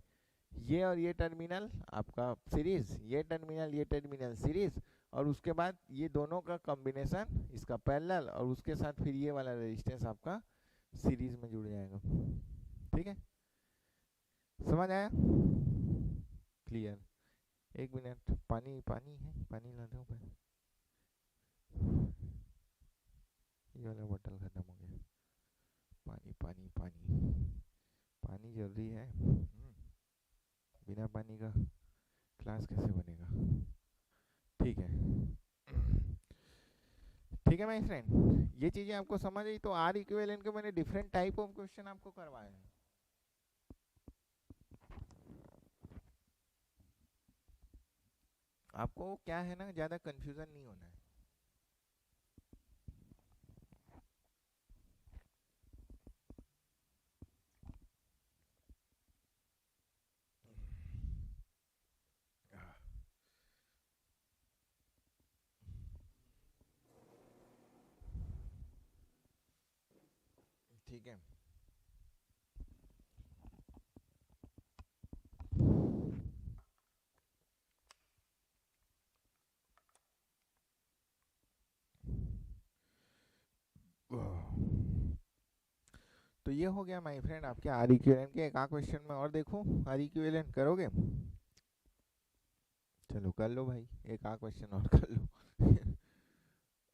ये और ये टर्मिनल आपका सीरीज, ये टर्मिनल सीरीज, और उसके बाद ये दोनों का कॉम्बिनेशन इसका पैरेलल, और उसके साथ फिर ये वाला रेजिस्टेंस आपका सीरीज में जुड़ जाएगा, ठीक है? समझ आया? क्लियर? एक मिनट, पानी पानी है, पानी ला दो। ये वाला बोतल खत्म हो गया। पानी पानी पानी पानी जरूरी है। बिना पानी का क्लास कैसे बनेगा? ठीक है, ठीक है माय फ्रेंड, ये चीजें आपको समझ आई? तो आर इक्विवेलेंट के मैंने डिफरेंट टाइप ऑफ क्वेश्चन आपको करवाए हैं। आपको क्या है ना, ज्यादा कंफ्यूजन नहीं होना है। ठीक है, तो ये हो गया माय फ्रेंड आपके आर इक्विवेलेंट के। एक आ क्वेश्चन में और देखूं, आर इक्विवेलेंट करोगे? चलो कर लो भाई, एक आ क्वेश्चन और कर लो।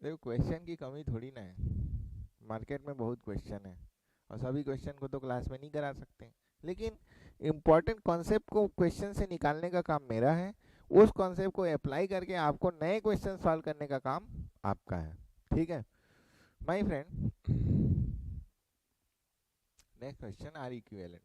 देखो क्वेश्चन की कमी थोड़ी ना है, मार्केट में बहुत क्वेश्चन है और सभी क्वेश्चन को तो क्लास में नहीं करा सकते, लेकिन इम्पोर्टेंट कॉन्सेप्ट को क्वेश्चन से निकालने का काम मेरा है, उस कॉन्सेप्ट को अप्लाई करके आपको नए क्वेश्चन सॉल्व करने का काम आपका है। ठीक है my friend, next question R equivalent.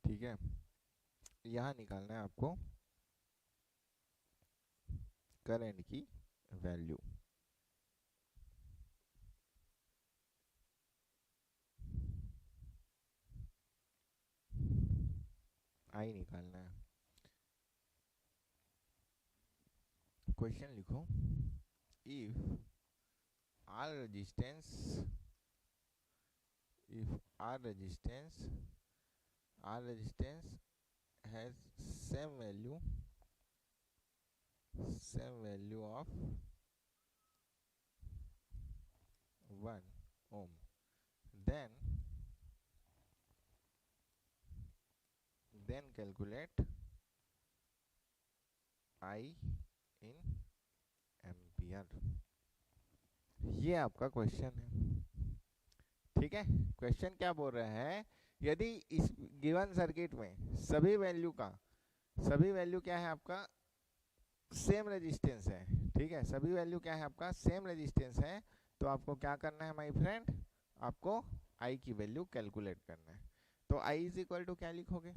ठीक है, यहाँ निकालना है आपको करंट की वैल्यू। आई निकालना है। क्वेश्चन लिखो, if R resistance, if r resistance has same value of 1 ohm, then calculate I in ampere. ये आपका क्वेश्चन है। ठीक है, क्वेश्चन क्या बोल रहा है, यदि इस गिवन सर्किट में सभी वैल्यू क्या है आपका, सेम रेजिस्टेंस है। ठीक है, सभी वैल्यू क्या है आपका, सेम रेजिस्टेंस है, तो आपको क्या करना है माय फ्रेंड, आपको आई की वैल्यू कैलकुलेट करना है। तो आई इज इक्वल टू क्या लिखोगे,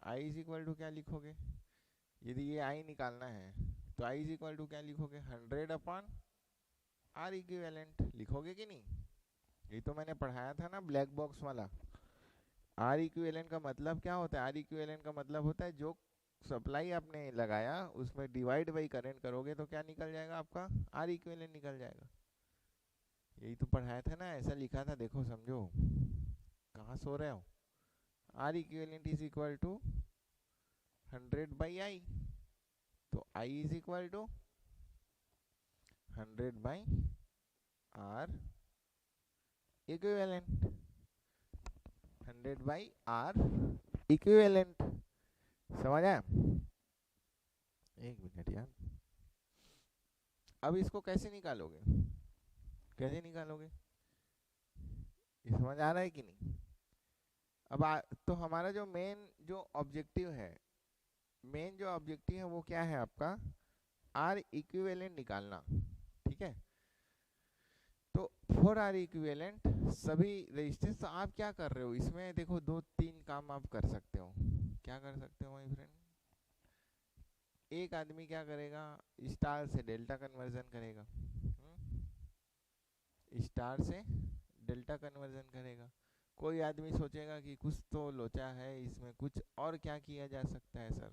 आई इज इक्वल टू क्या लिखोगे, यदि ये आई निकालना है तो आई इज इक्वल टू क्या लिखोगे, 100 अपॉन आर इक्विवेलेंट लिखोगे कि नहीं? ये तो मैंने पढ़ाया था ना ब्लैक बॉक्स वाला। आर इक्विवेलेंट का मतलब क्या होता है, आर इक्विवेलेंट का मतलब होता है जो सप्लाई आपने लगाया उसमें डिवाइड बाई करंट करोगे तो क्या निकल जाएगा आपका, आर इक्विवेलेंट निकल जाएगा। यही तो पढ़ाया था ना, ऐसा लिखा था, देखो समझो, कहाँ सो रहे हो। R equivalent is equal to 100 by I, तो I is equal to 100 by R equivalent, 100 by R equivalent. समझ आया? एक मिनट यार, अब इसको कैसे निकालोगे, कैसे निकालोगे, ये समझ आ रहा है कि नहीं? तो हमारा जो मेन जो ऑब्जेक्टिव है, मेन जो ऑब्जेक्टिव है वो क्या है आपका, आर इक्विवेलेंट निकालना। ठीक है, तो फॉर आर इक्विवेलेंट सभी रेजिस्टेंस, तो आप क्या कर रहे हो इसमें, देखो दो तीन काम आप कर सकते हो। क्या कर सकते हो माय फ्रेंड, एक आदमी क्या करेगा, स्टार से डेल्टा कन्वर्जन करेगा, स्टार से डेल्टा कन्वर्जन करेगा। कोई आदमी सोचेगा कि कुछ तो लोचा है इसमें, कुछ और क्या किया जा सकता है सर,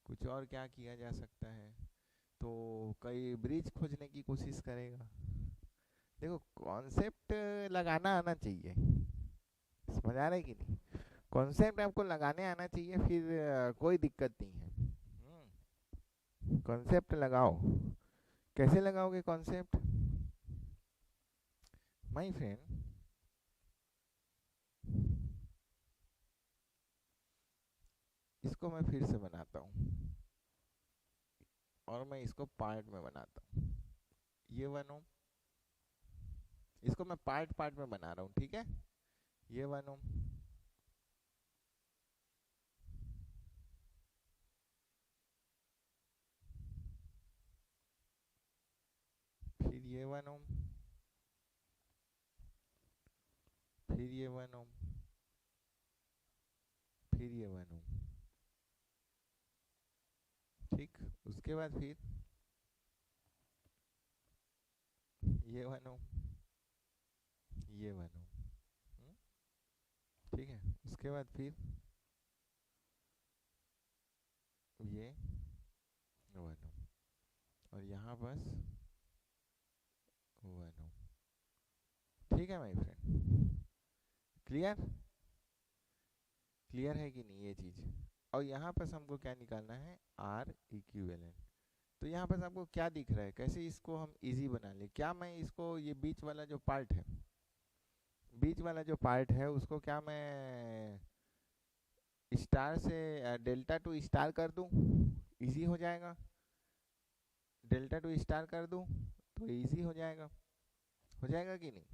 कुछ और क्या किया जा सकता है, तो कई ब्रिज खोजने की कोशिश करेगा। देखो कॉन्सेप्ट लगाना आना चाहिए, समझ आ रहा है कि नहीं? कॉन्सेप्ट आपको लगाने आना चाहिए, फिर कोई दिक्कत नहीं है। कॉन्सेप्ट लगाओ, कैसे लगाओगे कॉन्सेप्ट माय फ्रेंड, इसको मैं फिर से बनाता हूँ और मैं इसको पार्ट में बनाता हूँ। ये 1 ओम, इसको मैं पार्ट पार्ट में बना रहा हूँ। ठीक है, ये 1 ओम, फिर ये 1 ओम, फिर ये 1 ओम, फिर ये 1 ओम। ठीक, उसके बाद फिर ये 1 ओम, ये 1 ओम। उसके बाद फिर ये 1 ओम और यहाँ बस 1 ओम। ठीक है माय फ्रेंड, क्लियर? क्लियर है कि नहीं ये चीज? और यहाँ पर हमको क्या निकालना है, आर इक्विवेलेंट। तो यहाँ पर आपको क्या दिख रहा है, कैसे इसको हम इजी बना ले? क्या मैं इसको, ये बीच वाला जो पार्ट है, बीच वाला जो पार्ट है उसको क्या मैं स्टार से डेल्टा टू स्टार कर दूं, इजी हो जाएगा। डेल्टा टू स्टार कर दूं तो इजी हो जाएगा कि नहीं?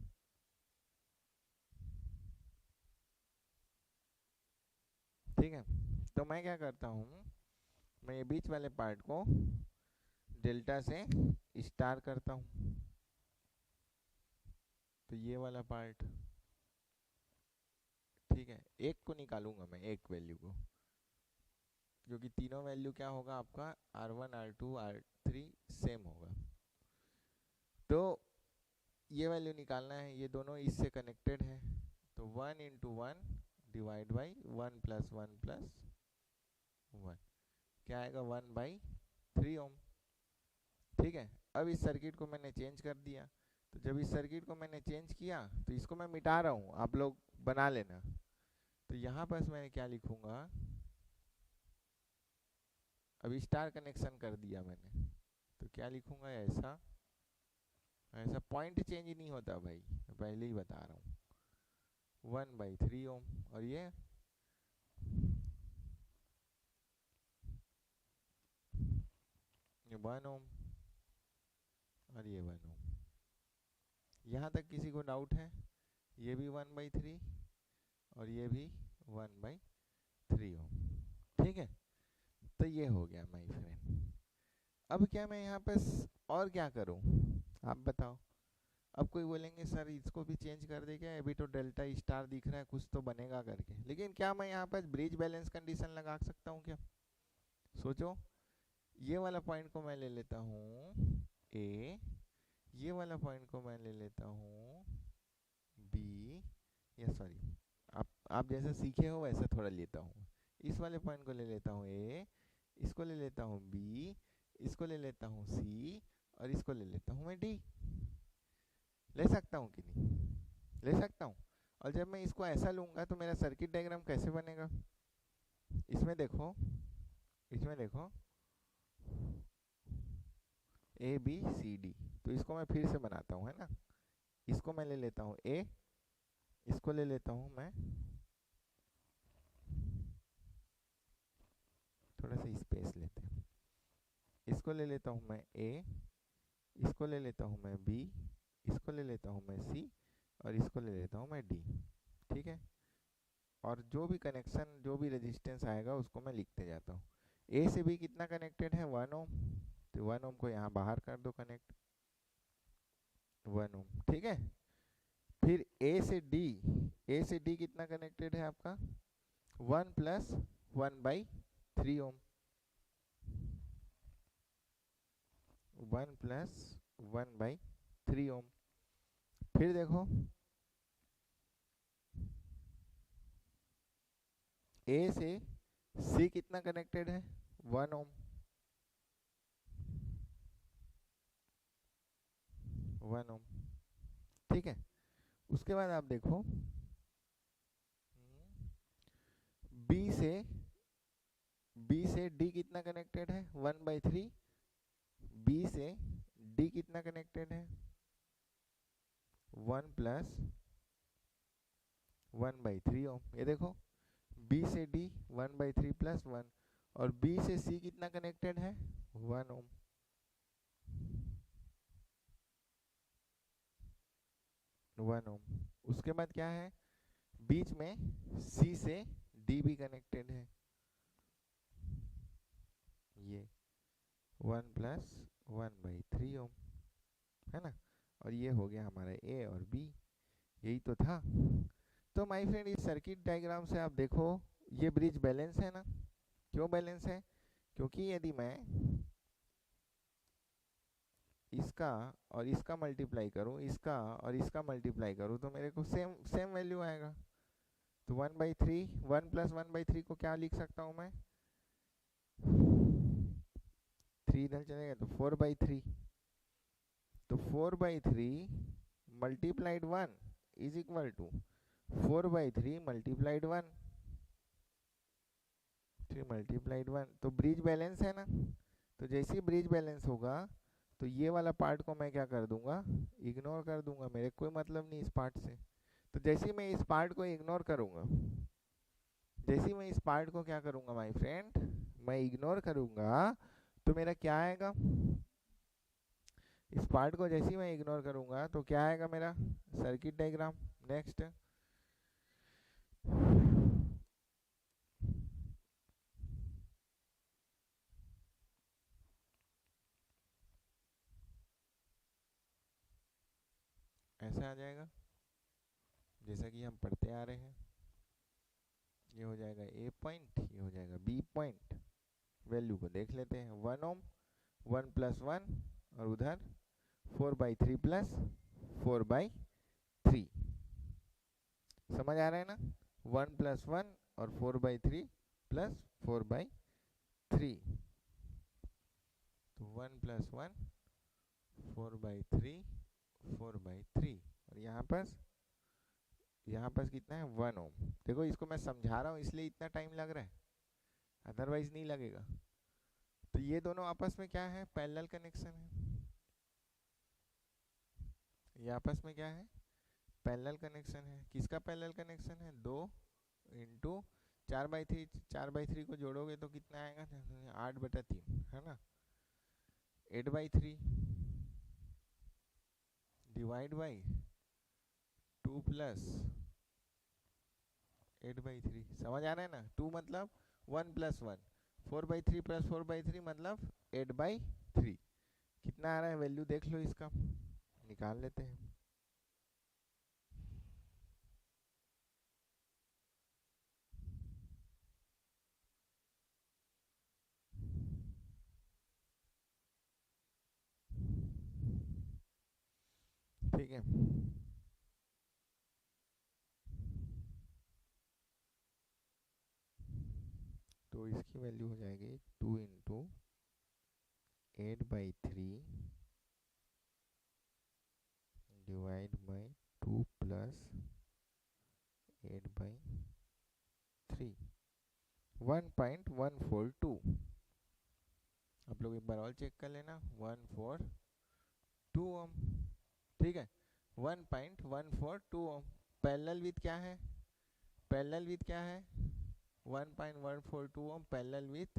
ठीक है, तो मैं क्या करता हूँ, मैं ये बीच वाले पार्ट को डेल्टा से स्टार करता हूँ। तो ये वाला पार्ट, ठीक है, एक को निकालूंगा मैं, एक वैल्यू को, क्योंकि तीनों वैल्यू क्या होगा आपका, R1 R2 R3 सेम होगा। तो ये वैल्यू निकालना है, ये दोनों इससे कनेक्टेड है। तो 1 into 1 divide by 1 plus 1 plus 1, क्या आएगा, 1/3 ओम। ठीक है, अब इस सर्किट को मैंने चेंज कर दिया। तो जब इस सर्किट को मैंने चेंज किया तो इसको मैं मिटा रहा हूँ, आप लोग बना लेना। तो यहाँ पर मैं क्या लिखूंगा, अभी स्टार कनेक्शन कर दिया मैंने, तो क्या लिखूंगा, ऐसा ऐसा पॉइंट चेंज नहीं होता भाई, मैं पहले ही बता रहा हूँ। 1/3 ओम और ये 1 ओम और ये 1 ओम। यहाँ तक किसी को डाउट है? ये भी 1/3 और ये भी 1/3 ओम। ठीक है, तो ये हो गया माय फ्रेंड। अब क्या मैं यहाँ पे और क्या करूँ, आप बताओ? अब कोई बोलेंगे सर इसको भी चेंज कर दे क्या, अभी तो डेल्टा स्टार दिख रहा है, कुछ तो बनेगा करके। लेकिन क्या मैं यहाँ पर ब्रिज बैलेंस कंडीशन लगा सकता हूँ क्या? सोचो, ये वाला पॉइंट को मैं ले लेता हूँ ए, ये वाला पॉइंट को मैं ले लेता हूँ बी, या सॉरी, आप जैसे सीखे हो वैसे थोड़ा लेता हूँ। इस वाले पॉइंट को ले लेता हूँ ए, इसको ले लेता हूँ बी, इसको ले लेता हूँ सी और इसको ले लेता हूँ मैं डी। ले सकता हूँ कि नहीं? ले सकता हूँ। और जब मैं इसको ऐसा लूँगा तो मेरा सर्किट डायग्राम कैसे बनेगा? इसमें देखो, इसमें देखो, ए बी सी डी। तो इसको मैं फिर से बनाता हूँ, है ना। इसको मैं ले लेता हूँ ए, इसको ले लेता हूँ मैं, थोड़ा सा स्पेस लेते हैं, इसको ले लेता हूँ मैं ए, इसको ले लेता हूँ मैं बी, इसको ले लेता हूँ मैं सी और इसको ले लेता हूँ मैं डी। ठीक है, और जो भी कनेक्शन, जो भी रेजिस्टेंस आएगा उसको मैं लिखते जाता हूँ। ए से बी कितना कनेक्टेड है, 1 ओम। तो 1 ओम को यहाँ बाहर कर दो कनेक्ट, 1 ओम। ठीक है, फिर ए से डी कितना कनेक्टेड है आपका, 1 प्लस 1/3 ओम, 1 प्लस 1/3 ओम। फिर देखो, ए से सी कितना कनेक्टेड है, 1 ओम, 1 ओम। ठीक है, उसके बाद आप देखो, बी से बी से डी कितना कनेक्टेड है, 1/3। बी से डी कितना कनेक्टेड है, 1 प्लस 1/3 ओम। ये देखो, बी से डी 1/3 प्लस 1, और बी से सी कितना कनेक्टेड है, 1 ओम, 1 ओम। उसके बाद क्या है, बीच में सी से डी भी कनेक्टेड है, ये 1 प्लस 1/3 ओम, है ना। और ये हो गया हमारा ए और बी, यही तो था। तो माय फ्रेंड, इस सर्किट डायग्राम से आप देखो, ये ब्रिज बैलेंस है ना। क्यों बैलेंस है? क्योंकि यदि मैं इसका और इसका मल्टीप्लाई करूं, इसका और इसका मल्टीप्लाई करूं, तो मेरे को सेम सेम वैल्यू आएगा। तो 1/3, 1 + 1/3 को क्या लिख सकता हूँ मैं? 3 इधर चलेगा तो 4/3। तो 4/3 multiplied 1 is equal to 4/3 multiplied 1, 3 multiplied 1। तो ब्रिज बैलेंस है ना। तो जैसे ही ब्रिज बैलेंस होगा तो ये वाला पार्ट को मैं क्या कर दूंगा? इग्नोर कर दूंगा, मेरे कोई मतलब नहीं इस पार्ट से। तो जैसे ही मैं इस पार्ट को इग्नोर करूंगा, जैसे ही मैं इस पार्ट को क्या करूंगा माय फ्रेंड, मैं इग्नोर करूंगा, तो मेरा क्या आएगा? इस पार्ट को जैसे ही मैं इग्नोर करूंगा तो क्या आएगा मेरा? Circuit diagram. नेक्स्ट, ऐसा आ जाएगा जैसा कि हम पढ़ते आ रहे हैं। ये हो जाएगा ए पॉइंट, ये हो जाएगा बी पॉइंट। वैल्यू को देख लेते हैं। 1 ओम, 1 + 1, और उधर 4/3 + 4/3। समझ आ रहा है ना? 1 + 1 और 4/3 + 4/3। तो 1 + 1 4/3 4/3, और यहाँ पर कितना है? 1 ओम। देखो इसको मैं समझा रहा हूँ इसलिए इतना टाइम लग रहा है, अदरवाइज नहीं लगेगा। तो ये दोनों आपस में क्या है? पैरेलल कनेक्शन है। ये आपस में क्या है? पैरेलल कनेक्शन है। किसका पैरेलल कनेक्शन है? 2 इंटू 4/3, 4/3 को जोड़ोगे तो कितना आएगा? 8/3 है ना। 8/3 डिवाइड बाई 2 + 8/3। समझ आ रहा है ना? 2 मतलब 1 + 1, 4/3 + 4/3 मतलब 8/3। कितना आ रहा है? वैल्यू देख लो इसका, निकाल लेते हैं। ठीक है, तो इसकी वैल्यू हो जाएगी 2 इंटू 8/3 डिवाइड बाई 2 + 8/3, 1.142। आप लोग एक बार और चेक कर लेना। 142 ओम। ठीक है, 1.142 ओम। पैरेलल विथ क्या है? पैरेलल विथ क्या है? 1.142 ओम पैरेलल विथ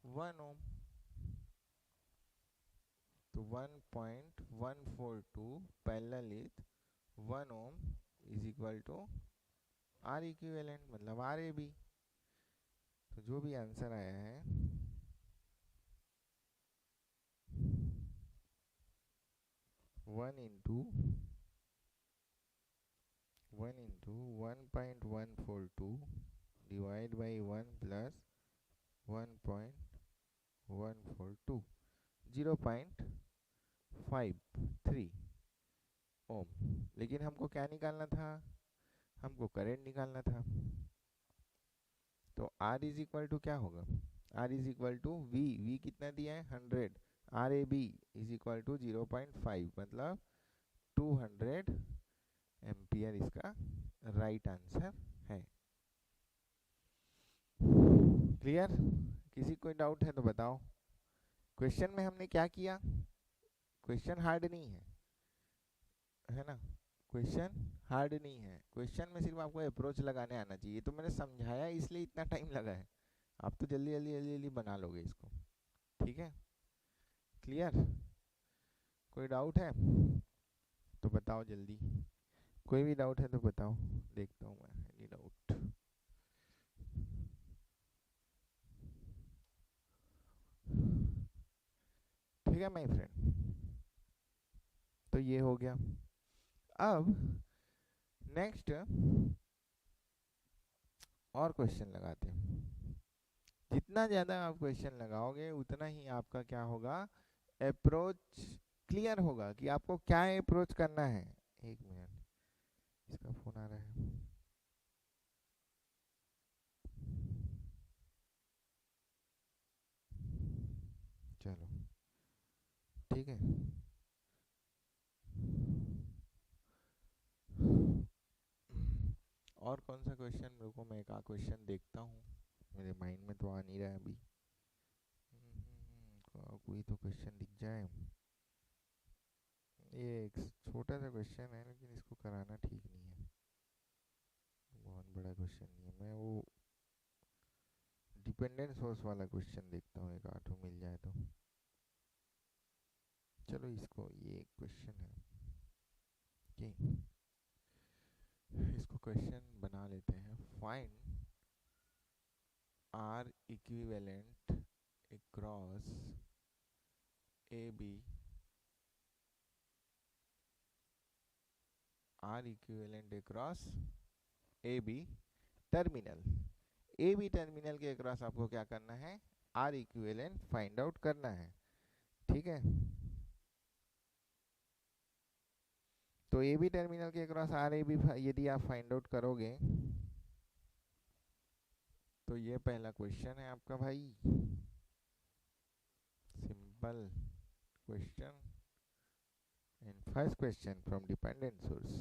1 ओम। तो 1.142 parallel with 1 ohm is equal to R equivalent, मतलब आर ए बी। तो जो भी आंसर आया है 1 इंटू 1.142 डिवाइड बाई 1 + 1.142, 0.53 ओम। लेकिन हमको क्या निकालना था? हमको करंट निकालना था। तो R इज इक्वल टू क्या होगा? R is equal to V कितना दिया है? 100। R A B is equal to 0.5, मतलब 200 एम्पियर इसका राइट आंसर है। क्लियर? किसी कोई डाउट है तो बताओ। क्वेश्चन में हमने क्या किया? क्वेश्चन हार्ड नहीं है ना? क्वेश्चन हार्ड नहीं है। क्वेश्चन में सिर्फ आपको अप्रोच लगाने आना चाहिए। तो मैंने समझाया इसलिए इतना टाइम लगा है। आप तो जल्दी जल्दी जल्दी जल्दी बना लोगे इसको। ठीक है, क्लियर? कोई डाउट है तो बताओ जल्दी। कोई भी डाउट है तो बताओ, देखता हूँ मैं एनी डाउट। ठीक है माय फ्रेंड, तो ये हो गया। अब नेक्स्ट और क्वेश्चन लगाते हैं। जितना ज़्यादा आप क्वेश्चन लगाओगे उतना ही आपका क्या होगा? अप्रोच क्लियर होगा कि आपको क्या अप्रोच करना है। एक मिनट, इसका फोन आ रहा है। और कौन सा क्वेश्चन, मेरे को मैं एक आध क्वेश्चन देखता हूँ, मेरे माइंड में तो आ नहीं रहा है अभी। कोई तो क्वेश्चन दिख जाए। ये एक छोटा सा क्वेश्चन है लेकिन इसको कराना ठीक नहीं है, बहुत बड़ा क्वेश्चन नहीं है। मैं वो डिपेंडेंट सोर्स वाला क्वेश्चन देखता हूँ, एक आठ मिल जाए तो। चलो इसको, ये एक क्वेश्चन है कि इसको क्वेश्चन बना लेते हैं। Find R equivalent across A B, R equivalent across A B terminal. A B terminal के अक्रॉस आपको क्या करना है, आर इक्विवेलेंट फाइंड आउट करना है। ठीक है, तो ए बी टर्मिनल के अक्रॉस आर ए बी यदि आप फाइंड आउट करोगे तो ये पहला क्वेश्चन है आपका भाई, simple question and first question from dependent source,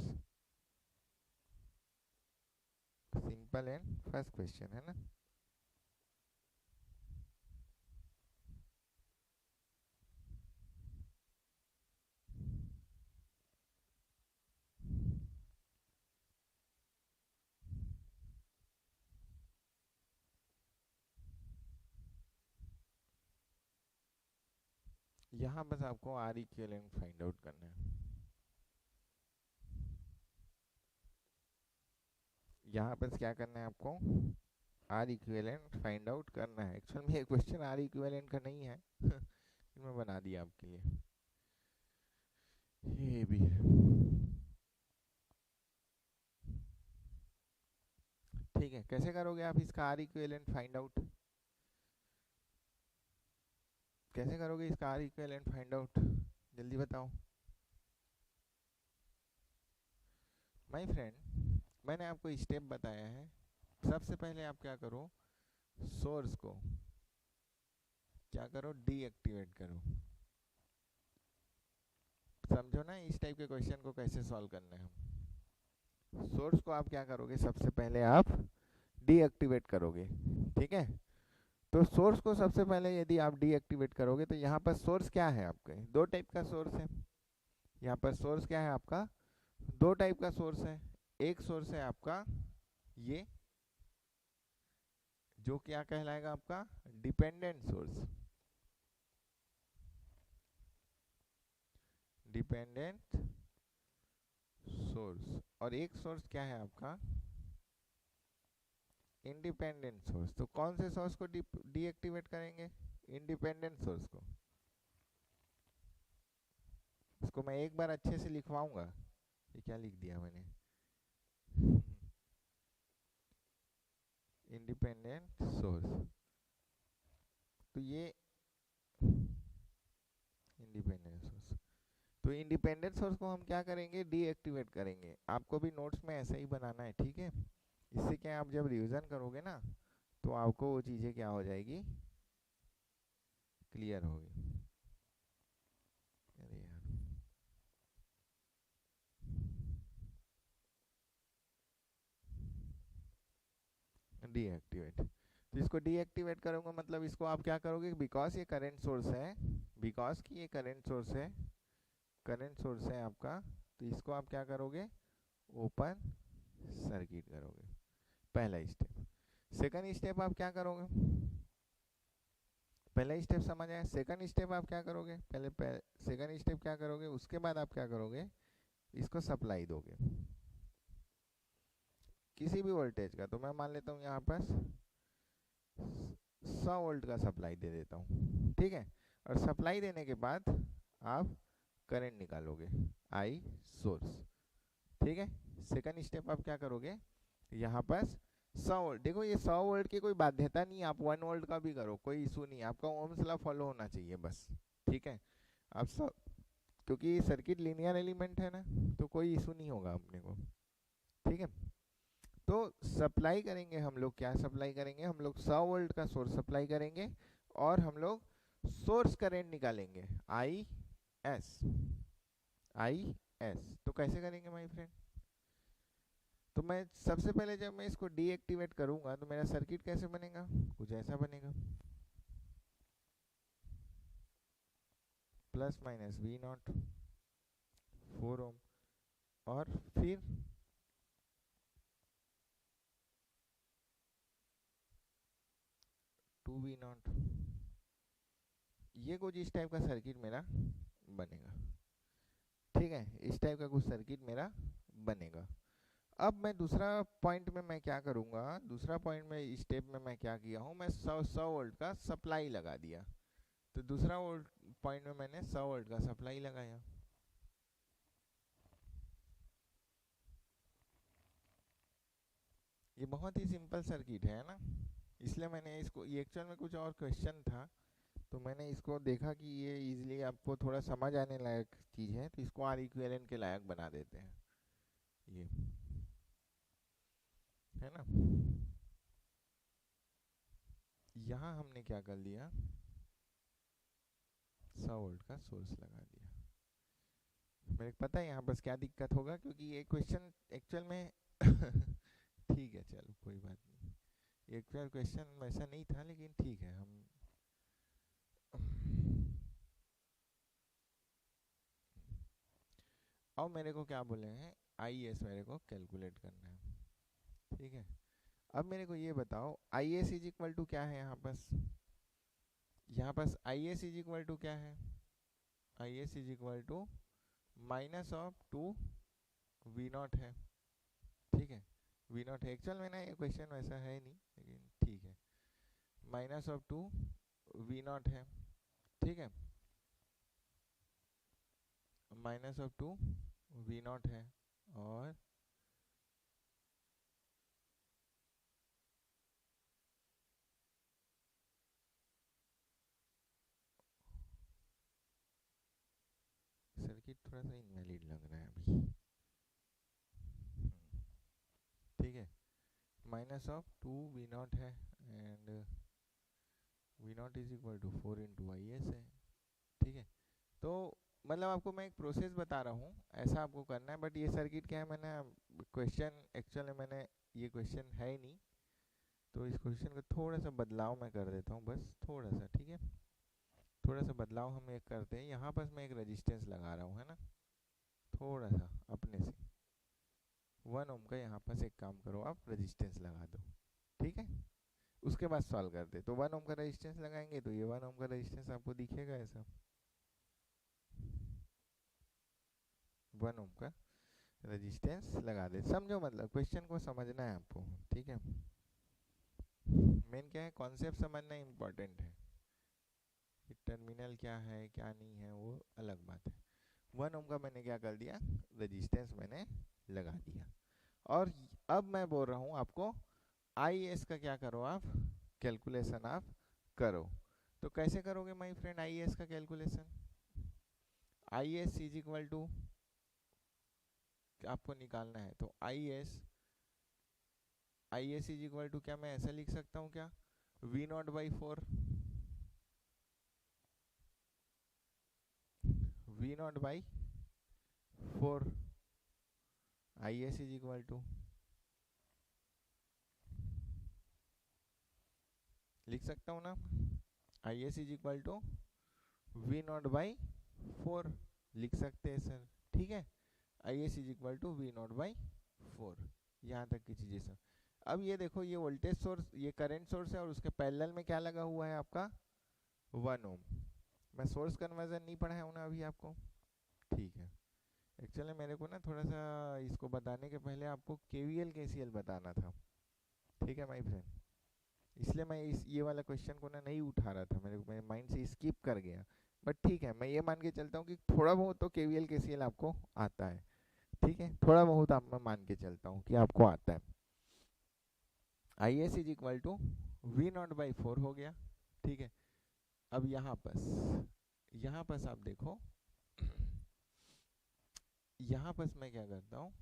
simple and first question है ना। यहाँ बस आपको आर इक्विवेलेंट फाइंड आउट करना है। यहाँ बस क्या करना है आपको, आर इक्विवेलेंट फाइंड आउट करना है। एक्चुअल में ये क्वेश्चन आर इक्विवेलेंट का नहीं है मैं बना दिया आपके लिए, ये भी है। ठीक है, कैसे करोगे आप इसका आर इक्विवेलेंट फाइंड आउट, कैसे करोगे इसका आर इक्विवेलेंट फाइंड आउट, जल्दी बताओ माय फ्रेंड। मैंने आपको स्टेप बताया है। सबसे पहले आप क्या करो, सोर्स को क्या करो, डीएक्टिवेट करो। समझो ना इस टाइप के क्वेश्चन को कैसे सॉल्व करना है। हम सोर्स को आप क्या करोगे, सबसे पहले आप डीएक्टिवेट करोगे। ठीक है, तो सोर्स को सबसे पहले यदि आप डीएक्टिवेट करोगे तो यहाँ पर सोर्स क्या है आपके, दो टाइप का सोर्स है। यहाँ पर सोर्स क्या है आपका, दो टाइप का सोर्स है। एक सोर्स है आपका ये, जो क्या कहलाएगा आपका डिपेंडेंट सोर्स, डिपेंडेंट सोर्स। और एक सोर्स क्या है आपका इंडिपेंडेंट सोर्स। तो कौन से सोर्स को डीएक्टिवेट करेंगे, इंडिपेंडेंट सोर्स को। इसको मैं एक बार अच्छे से लिखवाऊंगा, ये क्या लिख दिया मैंने इंडिपेंडेंट सोर्स। तो ये इंडिपेंडेंट सोर्स, तो इंडिपेंडेंट सोर्स को हम क्या करेंगे, डीएक्टिवेट करेंगे। आपको भी नोट्स में ऐसा ही बनाना है, ठीक है। इससे क्या आप जब रिवीजन करोगे ना तो आपको वो चीज़ें क्या हो जाएगी, क्लियर होगी। अरे यार, डीएक्टिवेट, तो इसको डीएक्टिवेट करूंगा मतलब इसको आप क्या करोगे, बिकॉज ये करंट सोर्स है, बिकॉज कि ये करंट सोर्स है, करंट सोर्स है आपका, तो इसको आप क्या करोगे, ओपन सर्किट करोगे। पहला स्टेप। सेकंड स्टेप आप क्या करोगे, पहला स्टेप समझ आया। सेकंड स्टेप आप क्या करोगे, पहले सेकंड स्टेप क्या करोगे, उसके बाद आप क्या करोगे, इसको सप्लाई दोगे किसी भी वोल्टेज का। तो मैं मान लेता हूँ यहाँ पर 100 वोल्ट का सप्लाई दे देता हूँ, ठीक है। और सप्लाई देने के बाद आप करंट निकालोगे, आई सोर्स, ठीक है। सेकंड स्टेप आप क्या करोगे, यहाँ पर 100 वोल्ट, देखो ये 100 वोल्ट की कोई बाध्यता नहीं, आप 1 वोल्ट का भी करो, कोई इशू नहीं, आपका ओम्स लॉ फॉलो होना चाहिए बस, ठीक है। आप सब, क्योंकि सर्किट लीनियर एलिमेंट है ना, तो कोई इशू नहीं होगा अपने को, ठीक है। तो सप्लाई करेंगे हम लोग, क्या सप्लाई करेंगे हम लोग, 100 वोल्ट का सोर्स सप्लाई करेंगे और हम लोग सोर्स करंट निकालेंगे, आई एस, आई एस। तो कैसे करेंगे माय फ्रेंड, तो तो मैं सबसे पहले जब मैं इसको डीएक्टिवेट करूंगा तो मेरा सर्किट कैसे बनेगा, कुछ ऐसा बनेगा, प्लस माइनस वी नॉट 4 ओम, और फिर टू वी नॉट, ये कुछ इस टाइप का सर्किट मेरा बनेगा। ठीक है, इस टाइप का कुछ सर्किट मेरा बनेगा। अब मैं दूसरा पॉइंट में मैं क्या करूंगा, दूसरा पॉइंट में स्टेप में मैं क्या किया हूँ, मैं 100 वोल्ट का सप्लाई लगा दिया। तो दूसरा वोल्ट पॉइंट में मैंने 100 वोल्ट का सप्लाई लगाया। ये बहुत ही सिंपल सर्किट है ना, इसलिए मैंने इसको, ये एक्चुअल में कुछ और क्वेश्चन था तो मैंने इसको देखा कि ये इजीली आपको थोड़ा समझ आने लायक चीज़ है, तो इसको आर इक्विवेलेंट के लायक बना देते हैं, ये है ना। यहाँ हमने क्या कर लिया, 100 वोल्ट का सोर्स लगा दिया। मेरे को पता है यहाँ बस क्या दिक्कत होगा, क्योंकि ये क्वेश्चन एक्चुअल में ठीक है चलो कोई बात नहीं, ये एक्चुअल क्वेश्चन वैसा नहीं था, लेकिन ठीक है हम अब मेरे को क्या बोले हैं, आई एस मेरे को कैलकुलेट करना है। ठीक है, अब मेरे को ये बताओ I S is equal to क्या है, यहाँ पास I S is equal to क्या है, I S is equal to minus of 2 V naught है। ठीक है, वी नॉट है, एक्चुअल में ना ये क्वेश्चन वैसा है नहीं, लेकिन ठीक है, माइनस ऑफ 2 वी नॉट है। ठीक है, माइनस ऑफ 2 वी नॉट है, और सर्किट थोड़ा सा इनवैलिड लग रहा है अभी। ठीक है, माइनस ऑफ 2 वी नॉट है, and V naught is equal to 4 into I S है। ठीक है, तो मतलब आपको मैं एक प्रोसेस बता रहा हूँ, ऐसा आपको करना है, बट ये सर्किट क्या है, मैंने क्वेश्चन एक्चुअल में मैंने, ये क्वेश्चन है ही नहीं, तो इस क्वेश्चन का थोड़ा सा बदलाव मैं कर देता हूँ, बस थोड़ा सा। ठीक है, थोड़ा सा बदलाव हम एक करते हैं, यहाँ पर मैं एक रेजिस्टेंस लगा रहा हूँ, है ना, थोड़ा सा अपने से 1 ओम का यहाँ पर एक काम करो, आप रेजिस्टेंस लगा दो। ठीक है, उसके बाद सॉल्व करते, तो 1 ओम का रेजिस्टेंस लगाएंगे तो ये 1 ओम का रेजिस्टेंस आपको दिखेगा ऐसा, 1 ओम का रेजिस्टेंस लगा दे, समझो, मतलब क्वेश्चन को समझना है आपको। ठीक है, मेन क्या है, कॉन्सेप्ट समझना इम्पोर्टेंट है, कि टर्मिनल क्या है क्या नहीं है वो अलग बात है। 1 ओम का मैंने क्या कर दिया, रेजिस्टेंस मैंने लगा दिया, और अब मैं बोल रहा हूँ आपको आई एस का क्या करो, आप कैलकुलेशन आप करो। तो कैसे करोगे माय फ्रेंड आई एस का calculation, I S is equal to आपको निकालना है, तो I S is equal to क्या, मैं ऐसा लिख सकता हूँ क्या, V naught by 4, V naught by 4, I S is equal to, लिख सकता हूँ ना, I S is equal to V naught by 4 लिख सकते हैं सर। ठीक है, I S is equal to V naught by 4, यहाँ तक की चीज़ें सर। अब ये देखो, ये वोल्टेज सोर्स, ये करंट सोर्स है, और उसके पैरेलल में क्या लगा हुआ है आपका, 1 ओम। मैं सोर्स कन्वर्जन नहीं पढ़ाया हूँ ना अभी आपको। ठीक है, एक्चुअली मेरे को ना थोड़ा सा इसको बताने के पहले आपको केवीएल केसीएल बताना था। ठीक है माय फ्रेंड, इसलिए मैं इस ये वाला क्वेश्चन को ना नहीं उठा रहा था, मेरे माइंड से स्किप कर गया। बट ठीक है, मैं ये मान के चलता हूँ कि थोड़ा बहुत तो केवीएल केसीएल आपको आता है। ठीक है, थोड़ा बहुत आप, मैं मान के चलता हूँ कि आपको आता है। I S is equal to V naught by 4 हो गया। ठीक है, अब यहाँ पर आप देखो, यहाँ पर मैं क्या करता हूँ,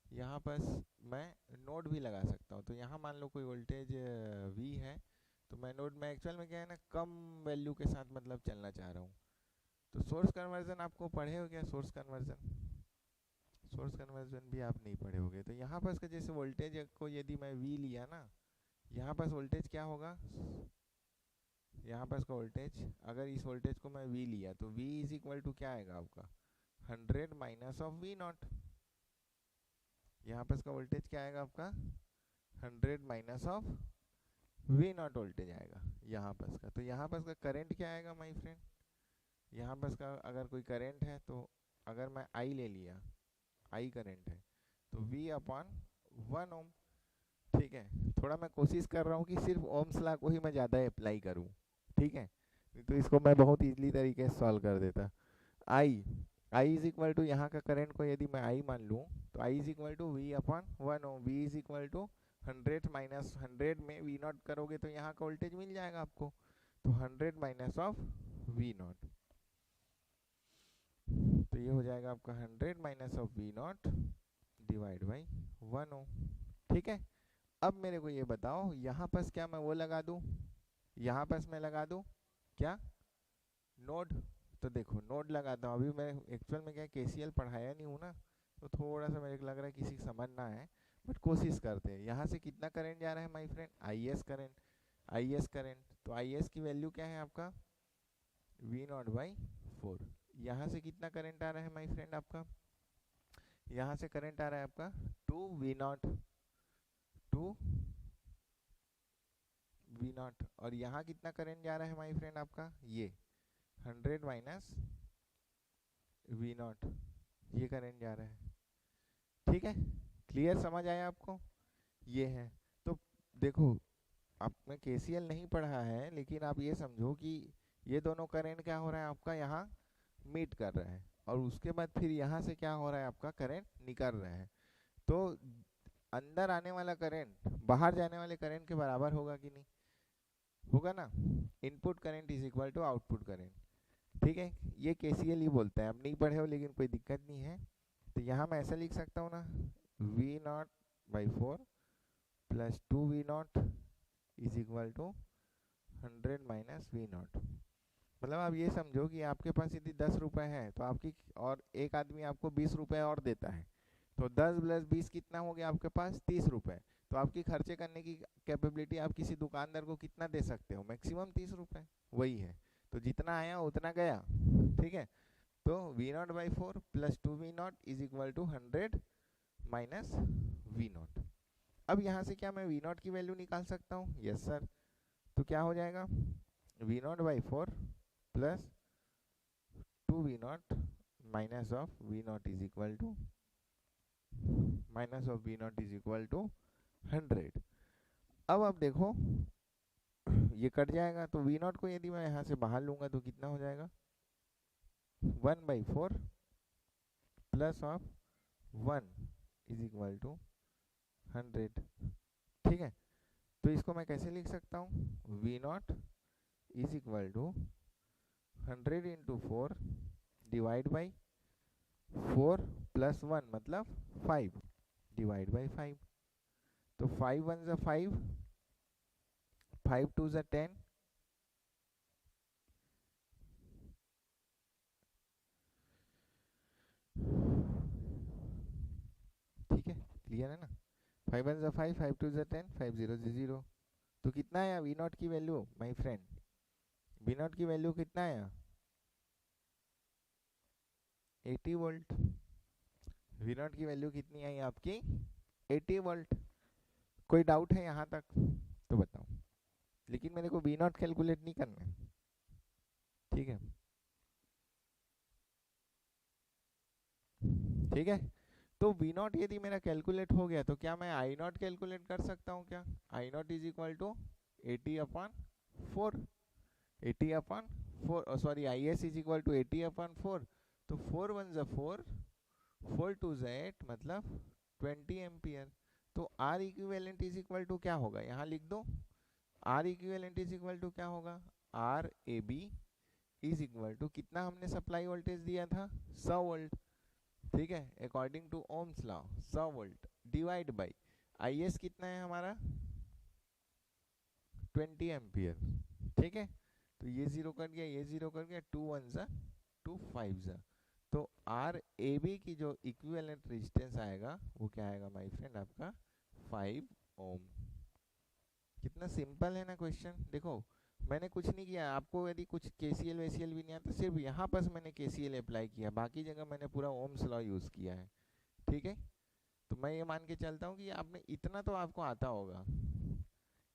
यहाँ पर मैं नोड भी लगा सकता हूँ। तो यहाँ मान लो कोई वोल्टेज V है, तो मैं नोड में एक्चुअल में क्या है ना, कम वैल्यू के साथ मतलब चलना चाह रहा हूँ। तो सोर्स कन्वर्जन आपको पढ़े हो क्या, सोर्स कन्वर्जन, सोर्स कन्वर्जन भी आप नहीं पढ़े होगे। तो यहाँ पर जैसे वोल्टेज को यदि मैं V लिया ना, यहाँ पर वोल्टेज क्या होगा, यहाँ पर इसका वोल्टेज, अगर इस वोल्टेज को मैं V लिया तो V इज इक्वल टू क्या आएगा आपका 100 माइनस ऑफ V नॉट। यहाँ पर इसका वोल्टेज क्या आएगा आपका 100 minus of V not voltage आएगा यहाँ पर इसका। तो यहाँ पर इसका करंट क्या आएगा माय फ्रेंड, यहाँ पर इसका अगर कोई करंट है तो अगर मैं I ले लिया, I करंट है तो V अपॉन 1 ओम। ठीक है, थोड़ा मैं कोशिश कर रहा हूँ कि सिर्फ ओम्स लॉ को ही मैं ज़्यादा अप्लाई करूँ। ठीक है, तो इसको मैं बहुत इजीली तरीके से सॉल्व कर देता। I इज इक्वल टू यहाँ का करंट को यदि मैं I मान लूँ तो I is equal to V upon 1 ohm. V is equal to 100 minus 100 में V नॉट करोगे तो यहाँ का वोल्टेज मिल जाएगा आपको, तो 100 माइनस ऑफ V नॉट, तो ये हो जाएगा आपका 100 minus of V not divide by 1 ओम। ठीक है, अब मेरे को ये बताओ यहाँ पर क्या मैं वो लगा दूँ, यहाँ पर मैं लगा दूँ क्या नोड। तो देखो नोड लगाता हूँ, अभी मैं एक्चुअल में क्या KCL पढ़ाया नहीं हूँ ना, तो थोड़ा सा मेरे को लग रहा है किसी को समझ ना है, बट कोशिश करते हैं। यहाँ से कितना करंट जा रहा है my friend, IS current, IS current. तो IS की वैल्यू क्या है आपका V नॉट बाई 4। यहाँ से कितना करंट आ रहा है माय फ्रेंड आपका, यहाँ से करंट आ रहा है आपका 2 V नॉट, 2 V नॉट। और यहाँ कितना करंट जा रहा है माय फ्रेंड आपका, ये 100 माइनस V नॉट, ये करंट जा रहा है। ठीक है, क्लियर, समझ आया आपको, ये है। तो देखो आपने KCL नहीं पढ़ा है, लेकिन आप ये समझो कि ये दोनों करंट क्या हो रहा है आपका यहाँ मीट कर रहा है, और उसके बाद फिर यहाँ से क्या हो रहा है आपका करंट निकल रहा है। तो अंदर आने वाला करंट बाहर जाने वाले करंट के बराबर होगा कि नहीं, होगा ना। Input current is equal to output current. ठीक है, ये KCL ही बोलता है, आप नहीं पढ़े हो लेकिन कोई दिक्कत नहीं है। तो यहाँ मैं ऐसा लिख सकता हूँ ना, V naught by 4 plus 2 V naught is equal to 100 minus V naught. मतलब आप ये समझो कि आपके पास यदि 10 रुपये है तो आपकी, और एक आदमी आपको 20 रुपये और देता है, तो 10 प्लस 20 कितना हो गया आपके पास 30 रुपये। तो आपकी खर्चे करने की कैपेबिलिटी, आप किसी दुकानदार को कितना दे सकते हो, मैक्सिमम 30 रुपये, वही है। तो जितना आया उतना गया। ठीक है, तो V naught by 4 plus 2 V naught is equal to 100 minus V naught. अब यहाँ से क्या मैं V नॉट की वैल्यू निकाल सकता हूँ, यस सर। तो क्या हो जाएगा V naught by 4 plus 2 V naught minus of V naught is equal to minus of V naught is equal to 100। अब आप देखो ये कट जाएगा, तो V नॉट को यदि मैं यहाँ से बाहर लूंगा तो कितना हो जाएगा 1/4 plus of 1 is equal to 100। ठीक है, तो इसको मैं कैसे लिख सकता हूँ, V naught is equal to 100 into 4 divide by 4 plus 1 मतलब 5 डिवाइड बाई 5। तो 5 1 ज़ा 5, 5 2 ज़ा 10, ठीक है, क्लियर है ना। 5 1 ज़ा 5, 5 2 ज़ा 10, 5 0 ज़ा 0। तो कितना आया V नॉट की value my friend, V not की वैल्यू कितना आया 80 वोल्ट। V नॉट की वैल्यू कितनी आई आपकी 80 वोल्ट। कोई डाउट है यहाँ तक तो बताओ, लेकिन मेरे को V नॉट कैलकुलेट नहीं करना है। ठीक है, ठीक है। तो V नॉट यदि मेरा कैलकुलेट हो गया तो क्या मैं I नॉट कैलकुलेट कर सकता हूँ क्या, I naught is equal to 80/4, 80/4, sorry IS is equal to 80/4। तो 4 1 ज़ा 4, 4 2 ज़ा 8 मतलब 20 एम्पियर। तो R equivalent is equal to क्या होगा, यहाँ लिख दो, R equivalent is equal to क्या होगा, RAB इज इक्वल टू कितना हमने सप्लाई वोल्टेज दिया था 100 वोल्ट। ठीक है, according to Ohm's law 100 volt divide by IS कितना है हमारा 20 एम्पियर। ठीक है, तो ये जीरो कट गया, ये जीरो कट गया, 2 1 ज़ा 2 5 ज़ा, तो आर ए बी की जो इक्विवेलेंट रेजिस्टेंस आएगा वो क्या आएगा माय फ्रेंड, आपका 5 ओम। कितना सिंपल है ना क्वेश्चन। देखो मैंने कुछ नहीं किया, आपको यदि कुछ केसीएल वेसीएल भी नहीं आता, सिर्फ यहाँ पर मैंने केसीएल अप्लाई किया, बाकी जगह मैंने पूरा ओम्स लॉ यूज किया है। ठीक है, तो मैं ये मान के चलता हूँ कि आपने इतना तो आपको आता होगा,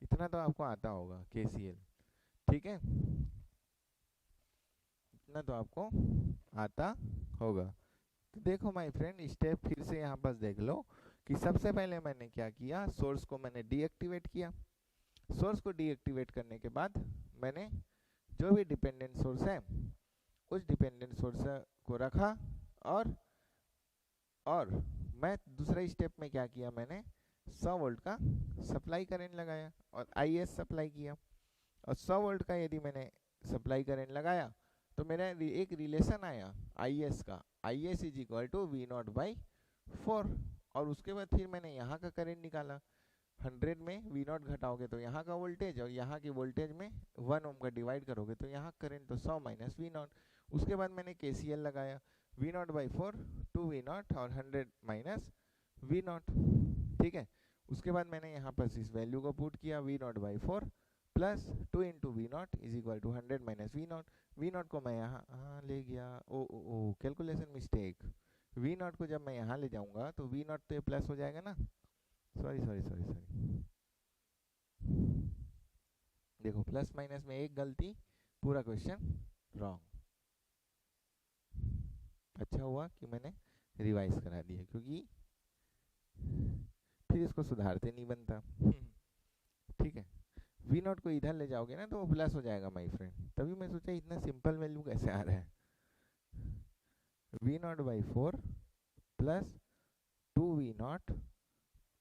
इतना तो आपको आता होगा केसीएल। ठीक है, इतना तो आपको आता होगा। तो देखो माय फ्रेंड, स्टेप फिर से यहाँ पर देख लो कि सबसे पहले मैंने क्या किया, सोर्स को मैंने डीएक्टिवेट किया। सोर्स को डीएक्टिवेट करने के बाद मैंने जो भी डिपेंडेंट सोर्स है उस डिपेंडेंट सोर्स को रखा, और मैं दूसरे स्टेप में क्या किया, मैंने 100 वोल्ट का सप्लाई करंट लगाया और आईएस सप्लाई किया। और 100 वोल्ट का यदि मैंने सप्लाई करंट लगाया तो मेरा एक रिलेशन आया आईएस का, I S is equal to V naught by 4। और उसके बाद फिर मैंने यहाँ का करंट निकाला, 100 में वी नॉट घटाओगे तो यहाँ का वोल्टेज, और यहाँ की वोल्टेज में 1 ओम का डिवाइड करोगे तो यहाँ करंट, तो 100 माइनस वी नॉट। उसके बाद मैंने केसीएल लगाया, V naught by 4 to V naught और 100 माइनस वी नॉट। ठीक है, उसके बाद मैंने यहाँ पर इस वैल्यू को पुट किया, V naught by 4 plus 2 into V naught is equal to 100 minus V naught. V naught को मैं यहाँ ले गया, oh calculation mistake. V naught को जब मैं यहाँ ले जाऊंगा तो वी नॉट तो ये प्लस हो जाएगा ना, सॉरी सॉरी सॉरी सॉरी, देखो प्लस माइनस में एक गलती, पूरा क्वेश्चन रॉन्ग। अच्छा हुआ कि मैंने रिवाइज करा दिया, क्योंकि फिर इसको सुधारते नहीं बनता। ठीक है, वी नॉट को इधर ले जाओगे ना तो वो प्लस हो जाएगा माय फ्रेंड, तभी मैं सोचा इतना सिंपल वैल्यू कैसे आ रहा है। V naught by 4 plus 2 V naught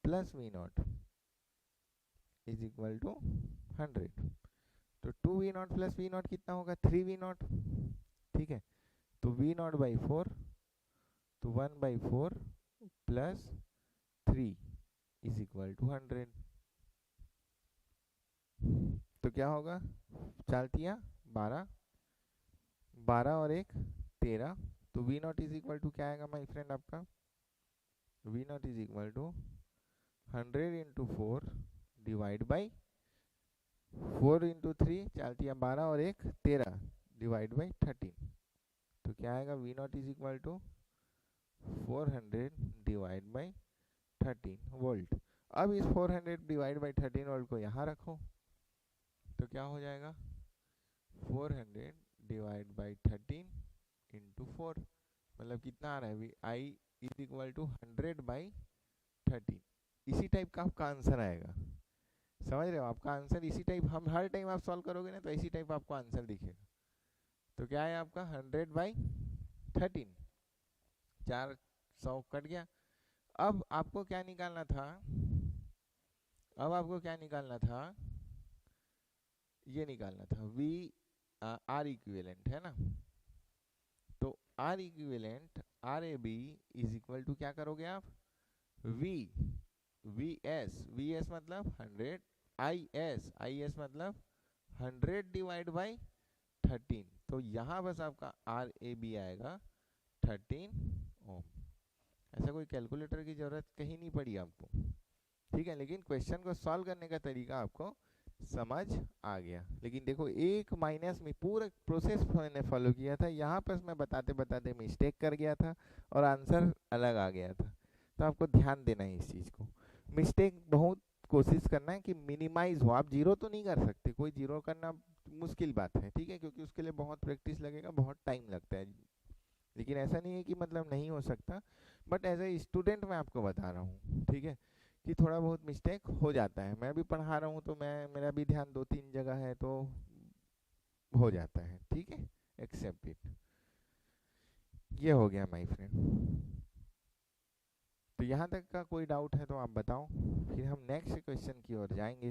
plus V naught is equal to 100। तो 2 V naught plus V naught कितना होगा, 3 वी नॉट। ठीक है, तो वी नॉट बाई 4, तो 1 by 4 plus 3 is equal to 100। तो क्या होगा, चालतिया 12, 12 और 1 13, तो V naught is equal to क्या आएगा माय फ्रेंड आपका, V naught is equal to 100 into 4 divide by 4 into 3, चालतिया 12 और 1 13 डिवाइड बाई 13। तो क्या आएगा, V naught is equal to 400 divide by 13 volt. अब इस 400 डिवाइड बाई 13 वोल्ट को यहाँ रखो तो क्या हो जाएगा, 400 डिवाइड बाई 13 इंटू 4, मतलब कितना आ रहा है, आई इज इक्वल टू 100 बाई 13। इसी टाइप का आपका आंसर आएगा, समझ रहे हो, आपका आंसर इसी टाइप, हम हर टाइम आप सॉल्व करोगे ना तो इसी टाइप आपको आंसर दिखेगा। तो क्या है आपका 100 बाई 13, 400 कट गया। अब आपको क्या निकालना था, अब आपको क्या निकालना था, ये निकालना था वी आर इक्विवेलेंट है ना। तो R equivalent R A B is equal to क्या करोगे आप, वी वी एस मतलब 100, आई एस मतलब 100 डिवाइड बाई 13। तो यहाँ बस आपका आर ए बी आएगा 13 ओम। ऐसा कोई कैलकुलेटर की जरूरत कहीं नहीं पड़ी आपको। ठीक है, लेकिन क्वेश्चन को सॉल्व करने का तरीका आपको समझ आ गया। लेकिन देखो एक माइनस में पूरा प्रोसेस मैंने फॉलो किया था, यहाँ पर मैं बताते बताते मिस्टेक कर गया था और आंसर अलग आ गया था। तो आपको ध्यान देना है इस चीज़ को, मिस्टेक बहुत कोशिश करना है कि मिनिमाइज हो। आप जीरो तो नहीं कर सकते, कोई जीरो करना मुश्किल बात है, ठीक है, क्योंकि उसके लिए बहुत प्रैक्टिस लगेगा, बहुत टाइम लगता है। लेकिन ऐसा नहीं है कि मतलब नहीं हो सकता, बट एज ए स्टूडेंट मैं आपको बता रहा हूँ, ठीक है, कि थोड़ा बहुत मिस्टेक हो जाता है। मैं भी पढ़ा रहा हूँ तो मेरा भी ध्यान 2-3 जगह है तो हो जाता है। ठीक है, एक्सेप्ट इट। ये हो गया माय फ्रेंड। तो यहाँ तक का कोई डाउट है तो आप बताओ, फिर हम नेक्स्ट क्वेश्चन की ओर जाएंगे।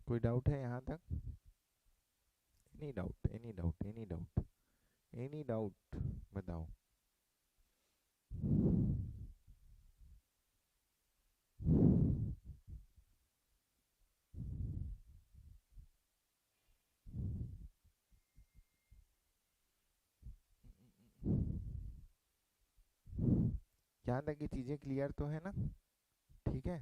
कोई डाउट है यहाँ तक, any doubt any doubt any doubt any doubt बताओ। यहाँ तक की चीज़ें क्लियर तो है ना? ठीक है।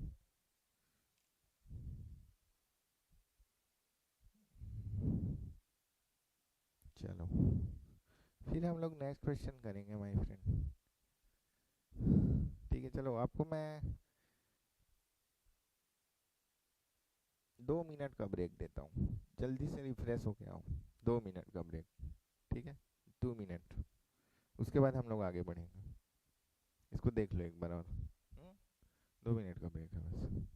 चलो फिर हम लोग नेक्स्ट क्वेश्चन करेंगे माय फ्रेंड। ठीक है, चलो आपको मैं 2 मिनट का ब्रेक देता हूँ, जल्दी से रिफ्रेश होके आओ। 2 मिनट का ब्रेक। ठीक है, 2 मिनट। उसके बाद हम लोग आगे बढ़ेंगे। इसको देख लो एक बार और। 2 मिनट का ब्रेक है बस।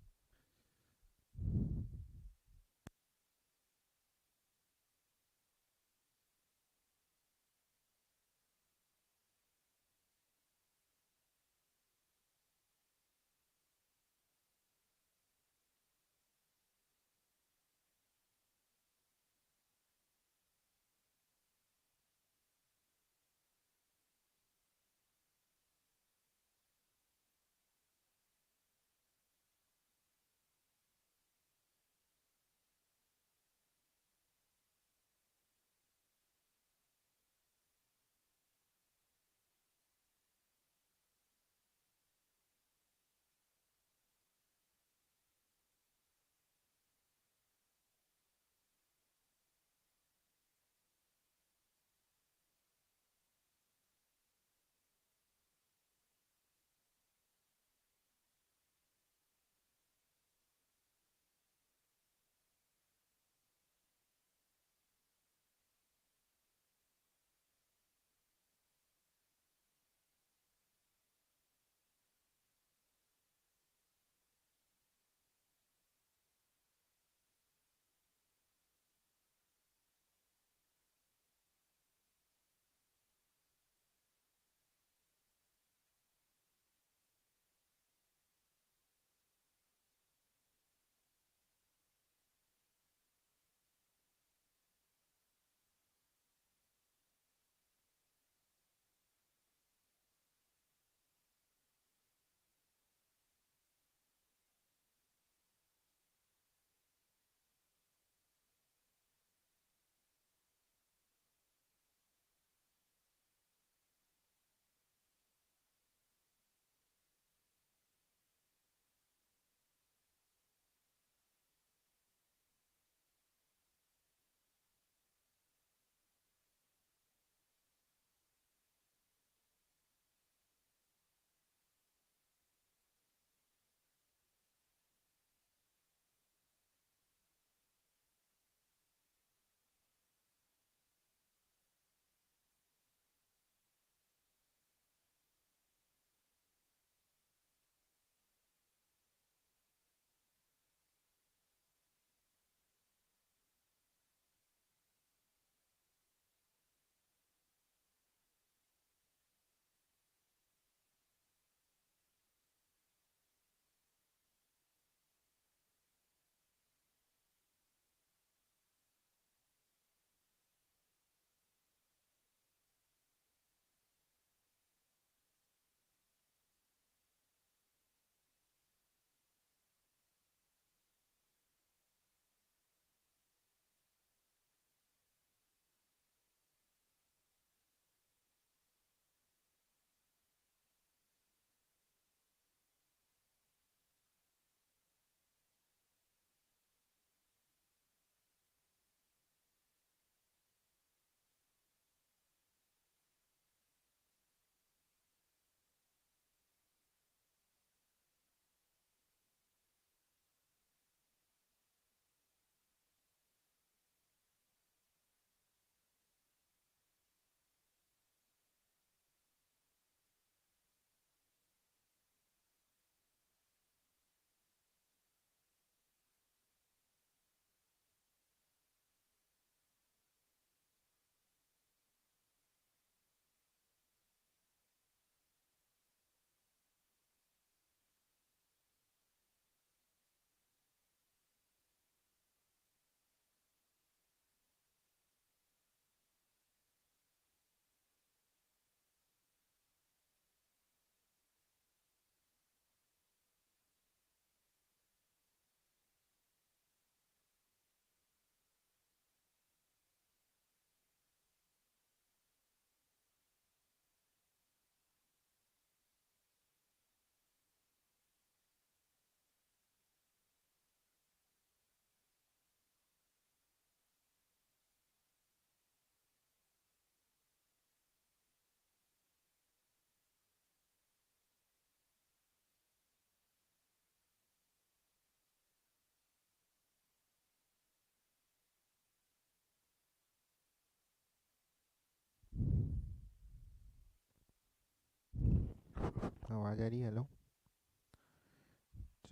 आवाज आ रही है? हेलो,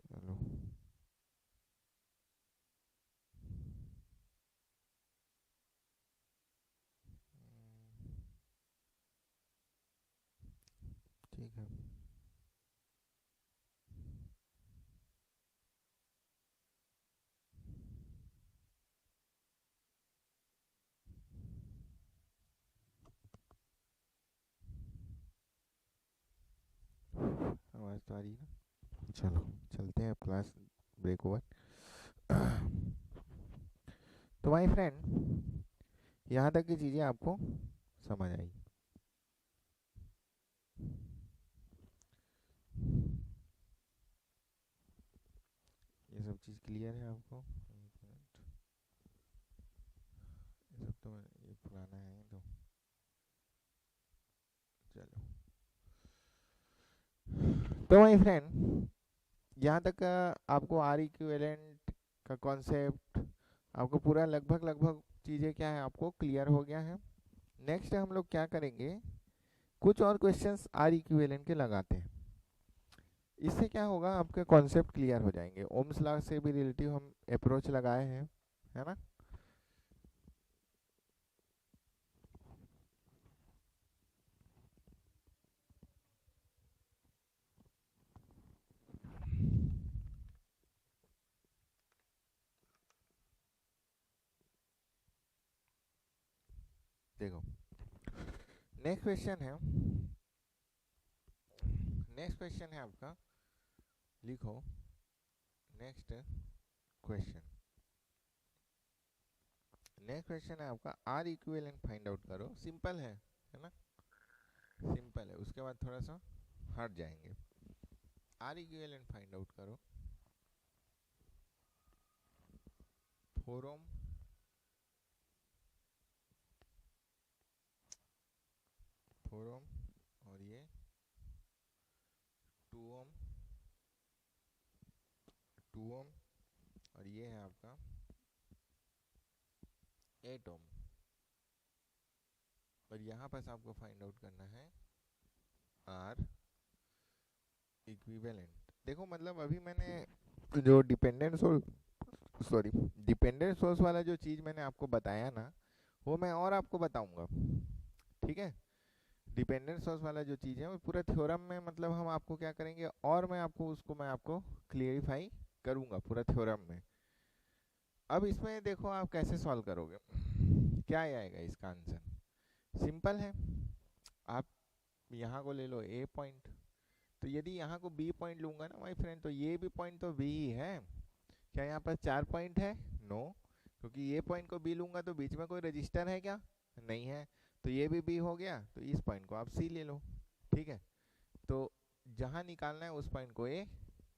चलो। ठीक है। आवाज तो आ रही है ना? चलो, चलते हैं क्लास, ब्रेक ओवर। तो माय फ्रेंड, यहाँ तक की चीजें आपको समझ आई? ये सब चीज क्लियर है आपको? एक मिनट, ये सब तो ये पुराना है तो चलो। तो माय फ्रेंड, यहाँ तक का आपको आर इक्विवेलेंट का कॉन्सेप्ट, आपको पूरा लगभग लगभग चीज़ें क्या है आपको क्लियर हो गया है। नेक्स्ट हम लोग क्या करेंगे, कुछ और क्वेश्चंस आर इक्विवेलेंट के लगाते हैं। इससे क्या होगा, आपके कॉन्सेप्ट क्लियर हो जाएंगे। ओम्स लॉ से भी रिलेटिव हम अप्रोच लगाए हैं, है ना। देखो, नेक्स्ट क्वेश्चन है, नेक्स्ट क्वेश्चन है आपका, लिखो नेक्स्ट क्वेश्चन। नेक्स्ट क्वेश्चन है आपका, आर इक्विवेलेंट फाइंड आउट करो। सिंपल है ना, सिंपल है। उसके बाद थोड़ा सा हट जाएंगे। आर इक्विवेलेंट फाइंड आउट करो। 4 ओम, 4 ओम, और ये 2 ओम, 2 ओम, और ये है आपका 8 ओम। और यहाँ पर आपको फाइंड आउट करना है आर इक्विवेलेंट। देखो मतलब अभी मैंने जो dependent source, sorry, dependent source वाला जो चीज़ मैंने आपको बताया ना, वो मैं और आपको बताऊंगा, ठीक है। डिपेंडेंट सोर्स वाला जो चीज़ है वो पूरा थ्योरम में, मतलब हम आपको क्या करेंगे, और मैं आपको उसको मैं आपको क्लियरिफाई करूंगा पूरा थ्योरम में। अब इसमें देखो आप कैसे सॉल्व करोगे, क्या आएगा इसका आंसर। सिंपल है, आप यहाँ को ले लो ए पॉइंट, तो यदि यहाँ को बी पॉइंट लूंगा ना माय फ्रेंड, तो ये भी पॉइंट तो बी ही है। क्या यहाँ पर 4 पॉइंट है? नो, क्योंकि ये पॉइंट को बी लूंगा तो बीच में कोई रजिस्टर है क्या? नहीं है। तो ये भी बी हो गया, तो इस पॉइंट को आप सी ले लो, ठीक है। तो जहाँ निकालना है उस पॉइंट को ए,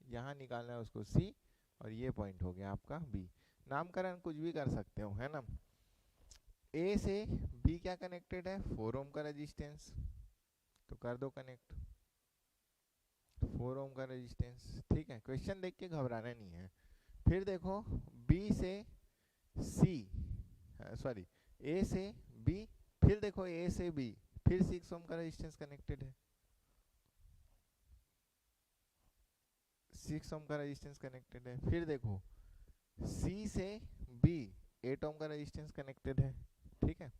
यहाँ निकालना है उसको सी, और ये पॉइंट हो गया आपका बी। नामकरण कुछ भी कर सकते हो, है ना। ए से बी क्या कनेक्टेड है? 4 ओम का रेजिस्टेंस, तो कर दो कनेक्ट 4 ओम का रेजिस्टेंस, ठीक है। क्वेश्चन देख के घबराना नहीं है। फिर देखो बी से सी, सॉरी, ए से बी, फिर देखो ए से बी, फिर 6 ओम का रेजिस्टेंस कनेक्टेड है, 6 ओम का रेजिस्टेंस कनेक्टेड है। फिर देखो सी से बी, 8 ओम का रेजिस्टेंस कनेक्टेड है, ठीक है,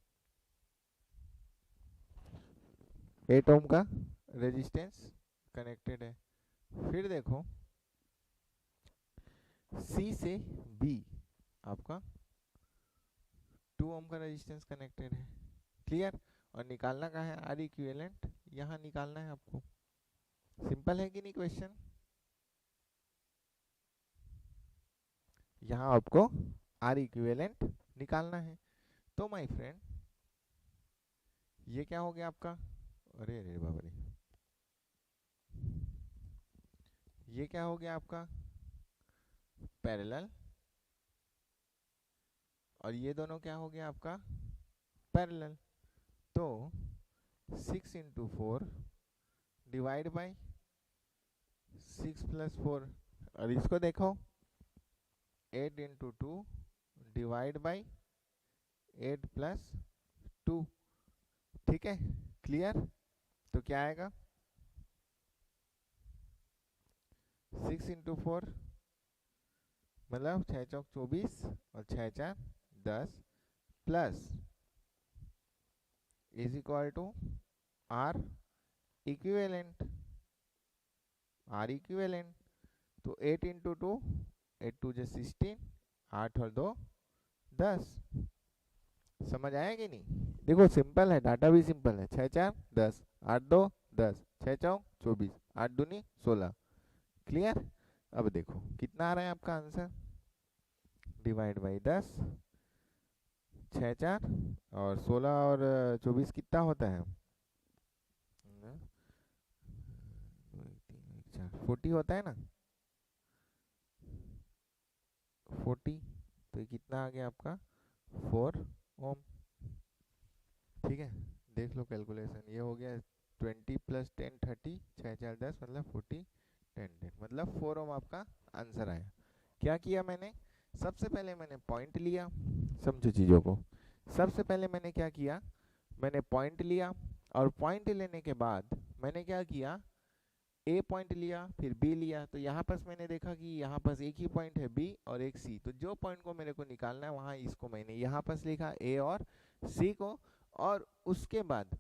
8 ओम का रेजिस्टेंस कनेक्टेड है। फिर देखो सी से बी आपका 2 ओम का रेजिस्टेंस कनेक्टेड है, क्लियर। और निकालना कहाँ है आर इक्विवेलेंट, यहाँ निकालना है आपको। सिंपल है कि नहीं क्वेश्चन, यहाँ आपको आर इक्विवेलेंट निकालना है। तो माय फ्रेंड, ये क्या हो गया आपका, अरे अरे बाबा रे, ये क्या हो गया आपका पैरेलल, और ये दोनों क्या हो गया आपका पैरेलल। तो 6 × 4 डिवाइड बाई 6 + 4, और इसको देखो 8 × 2 डिवाइड बाई 8 + 2, ठीक है, क्लियर। तो क्या आएगा, 6 × 4 मतलब 6 चौक 24 और 6 4 10 plus is equal to R equivalent. R equivalent तो 8 × 2, 8 2 = 16, 8 और 2 10। समझ आया कि नहीं? देखो सिंपल है, डाटा भी सिंपल है। 6 4 10, 8 2 10, 6 चौक 24, 8 दूनी 16। क्लियर? अब देखो कितना आ रहा है आपका आंसर, डिवाइड बाई 10, 6 4 और 16 और 24 कितना होता है? 40 होता है ना, 40। तो ये कितना आ गया आपका 4 ओम। ठीक है, देख लो कैलकुलेशन, ये हो गया 20 + 10 30, 6 4 10 मतलब 40 10 10 मतलब 4 ओम आपका आंसर आया। क्या किया मैंने, सबसे पहले मैंने पॉइंट लिया, समझो चीज़ों को। सबसे पहले मैंने क्या किया, मैंने पॉइंट लिया और पॉइंट लेने के बाद मैंने क्या किया, ए पॉइंट लिया फिर बी लिया। तो यहाँ पर मैंने देखा कि यहाँ पर एक ही पॉइंट है बी और एक सी, तो जो पॉइंट को मेरे को निकालना है वहाँ इसको मैंने यहाँ पर लिखा ए और सी को। और उसके बाद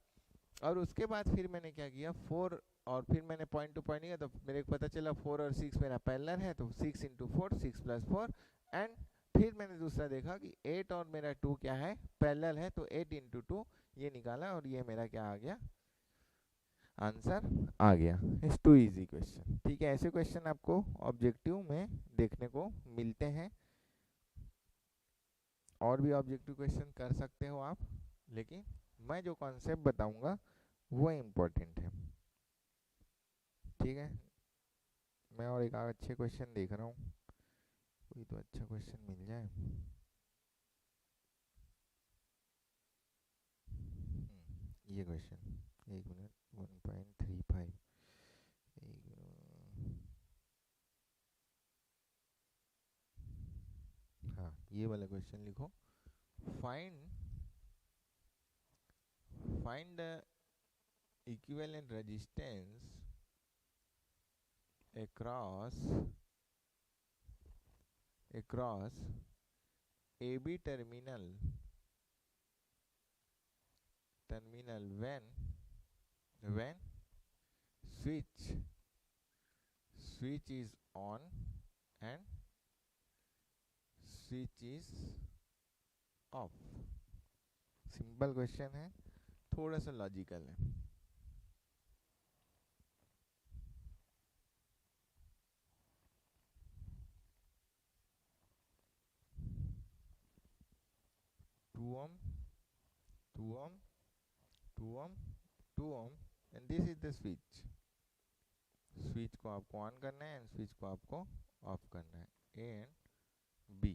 फिर मैंने क्या किया, 4 और फिर मैंने पॉइंट टू पॉइंट किया तो मेरे को पता चला 4 और 6 मेरा पैरेलल है, तो 6 × 4 6 + 4 एंड फिर मैंने दूसरा देखा कि 8 और मेरा 2 क्या है, पैरेलल है, तो 8 × 2 ये निकाला और ये मेरा क्या आ गया, आंसर आ गया। It's too easy question. ठीक है, ऐसे क्वेश्चन आपको ऑब्जेक्टिव में देखने को मिलते हैं। और भी ऑब्जेक्टिव क्वेश्चन कर सकते हो आप, लेकिन मैं जो कॉन्सेप्ट बताऊंगा वो इम्पोर्टेंट है। ठीक है, मैं और एक अच्छे क्वेश्चन देख रहा हूँ, कोई तो अच्छा क्वेश्चन मिल जाए। ये क्वेश्चन, एक मिनट, 1.35, हाँ ये वाला क्वेश्चन लिखो। Find the equivalent resistance across AB terminal when switch is on and switch is off। Simple question है, थोड़ा सा लॉजिकल है। Two ohm and this is the switch. Switch को आपको ऑन करना है एंड स्विच को आपको ऑफ करना है, ए एंड बी।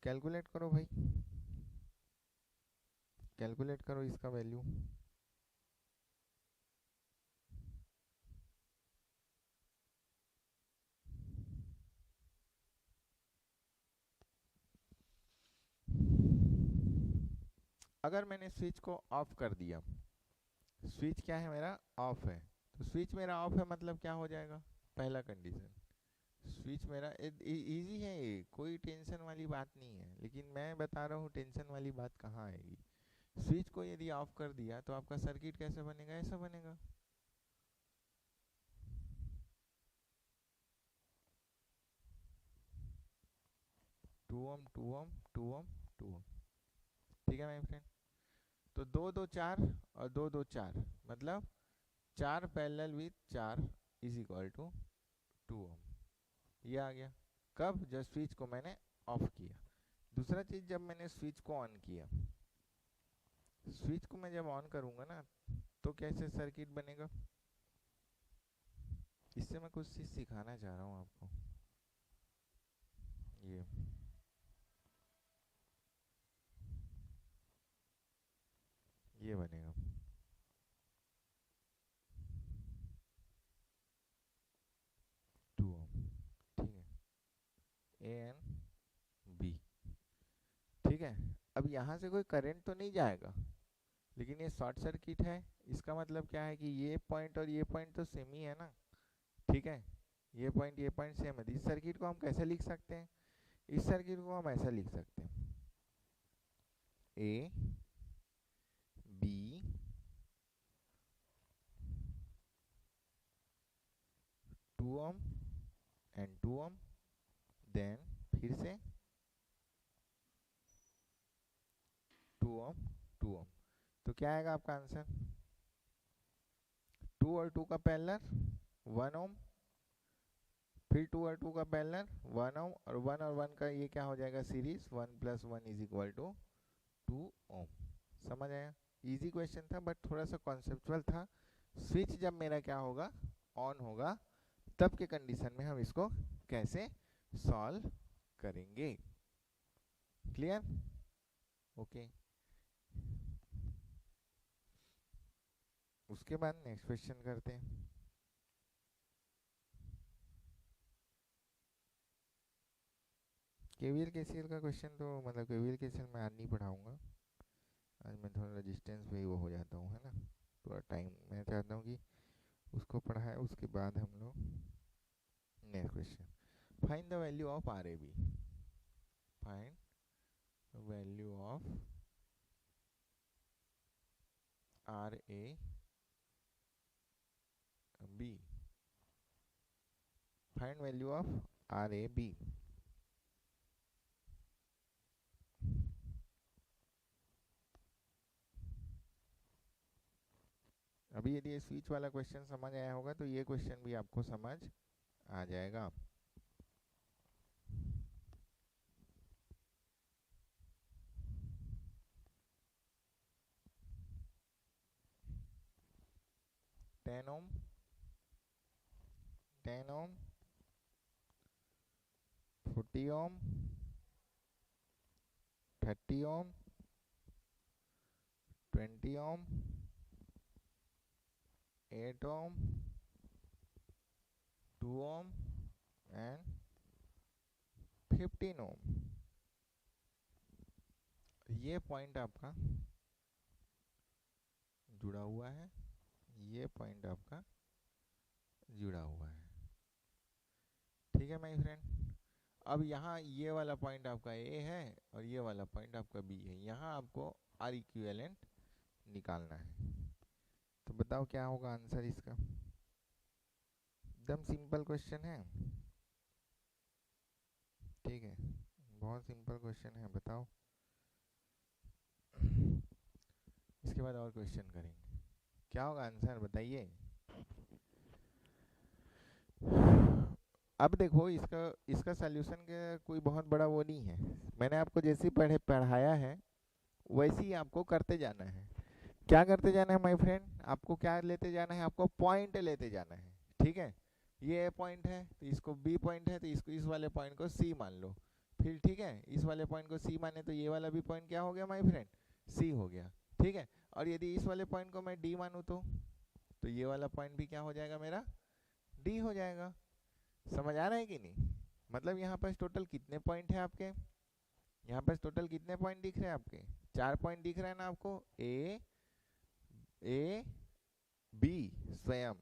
कैलकुलेट करो भाई, कैलकुलेट करो इसका वैल्यू। अगर मैंने स्विच को ऑफ कर दिया, स्विच क्या है मेरा, ऑफ है, तो स्विच मेरा ऑफ है मतलब क्या हो जाएगा, पहला कंडीशन, स्विच मेरा इजी है, ये कोई टेंशन वाली बात नहीं है। लेकिन मैं बता रहा हूँ टेंशन वाली बात कहाँ आएगी। स्विच को यदि ऑफ कर दिया तो आपका सर्किट कैसे बनेगा, ऐसा बनेगा। Two ohm. ठीक है माय फ्रेंड, तो 2 2 4 और 2 2 4 मतलब 4 parallel with 4 is equal to 2 ohm. ये आ गया कब, जब स्विच को मैंने ऑफ किया। दूसरा चीज, जब मैंने स्विच को ऑन किया, स्विच को मैं जब ऑन करूंगा ना तो कैसे सर्किट बनेगा, इससे मैं कुछ चीज सिखाना चाह रहा हूँ आपको। ये बनेगा, टू ओम। ठीक है, ए एन बी। ठीक है, अब यहाँ से कोई करंट तो नहीं जाएगा, लेकिन ये शॉर्ट सर्किट है। इसका मतलब क्या है कि ये पॉइंट और ये पॉइंट तो सेम ही है ना। ठीक है, ये पॉइंट सेम है। इस सर्किट को हम कैसे लिख सकते हैं? इस सर्किट को हम ऐसा लिख सकते हैं, A B 2 ohm and 2 ohm, then फिर से 2 ओम 2 ओम। तो क्या आएगा आपका आंसर? 2 और 2 का पैरेलल 1 ओम, फिर 2 और 2 का पैरेलल 1 ओम, और 1 और 1 का ये क्या हो जाएगा सीरीज, 1 + 1 = 2 ओम। समझ आया? इजी क्वेश्चन था बट थोड़ा सा कॉन्सेप्चुअल था। स्विच जब मेरा क्या होगा, ऑन होगा, तब के कंडीशन में हम इसको कैसे सॉल्व करेंगे। क्लियर? ओके। उसके बाद नेक्स्ट क्वेश्चन करते हैं। केवीएल केसीएल का क्वेश्चन तो मतलब केवीएल केसीएल मैं आज नहीं पढ़ाऊंगा। आज मैं थोड़ा रेजिस्टेंस पे ही वो हो जाता हूँ, है ना, थोड़ा टाइम मैं चाहता हूँ कि उसको पढ़ाए, उसके बाद हम लोग next question. Find the value of R A B. Find value of R A B. Find value of R A B. अभी यदि ये स्विच वाला क्वेश्चन समझ आया होगा तो ये क्वेश्चन भी आपको समझ आ जाएगा। Ten ohm 40 ohm 30 ohm 20 ohm 8 ohm 2 ohm and 15 ohm. ये पॉइंट आपका जुड़ा हुआ है, ये पॉइंट आपका जुड़ा हुआ है। ठीक है माय फ्रेंड। अब यहाँ ये वाला पॉइंट आपका ए है और ये वाला पॉइंट आपका बी है। यहाँ आपको आर इक्विवेलेंट निकालना है। तो बताओ क्या होगा आंसर इसका? एकदम सिंपल क्वेश्चन है। ठीक है, बहुत सिंपल क्वेश्चन है। बताओ। इसके बाद और क्वेश्चन करेंगे। क्या होगा आंसर बताइए। अब देखो इसका सॉल्यूशन का कोई बहुत बड़ा वो नहीं है। मैंने आपको जैसे पढ़ाया है वैसे ही आपको करते जाना है। क्या करते जाना है माय फ्रेंड? आपको क्या लेते जाना है? आपको पॉइंट लेते जाना है। ठीक है, ये पॉइंट है तो इसको बी पॉइंट है तो इसको इस वाले पॉइंट को सी मान लो। फिर ठीक है, इस वाले पॉइंट को सी माने तो ये वाला भी पॉइंट क्या हो गया माय फ्रेंड? सी हो गया। ठीक है, और यदि इस वाले पॉइंट को मैं डी मानूँ तो ये वाला पॉइंट भी क्या हो जाएगा मेरा? डी हो जाएगा। समझ आ रहा है कि नहीं? मतलब यहाँ पर टोटल कितने पॉइंट है आपके? यहाँ पर टोटल कितने पॉइंट दिख रहे हैं आपके? 4 पॉइंट दिख रहे हैं ना आपको? ए बी स्वयं,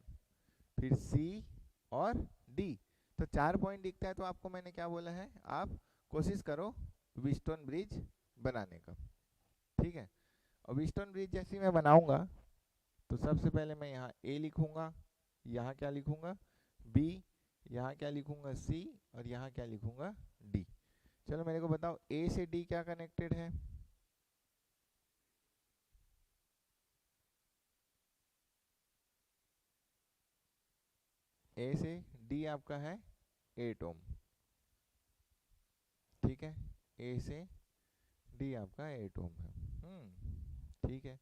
फिर सी और डी। तो 4 पॉइंट दिखता है तो आपको मैंने क्या बोला है, आप कोशिश करो व्हीटस्टोन ब्रिज बनाने का। ठीक है, और व्हीटस्टोन ब्रिज जैसे मैं बनाऊंगा तो सबसे पहले मैं यहाँ ए लिखूंगा, यहाँ क्या लिखूंगा बी, यहाँ क्या लिखूंगा सी, और यहाँ क्या लिखूंगा डी। चलो मेरे को बताओ ए से डी क्या कनेक्टेड है? ए से डी आपका है 8 ओम। ठीक है, ए से डी आपका 8 ओम है। ठीक है।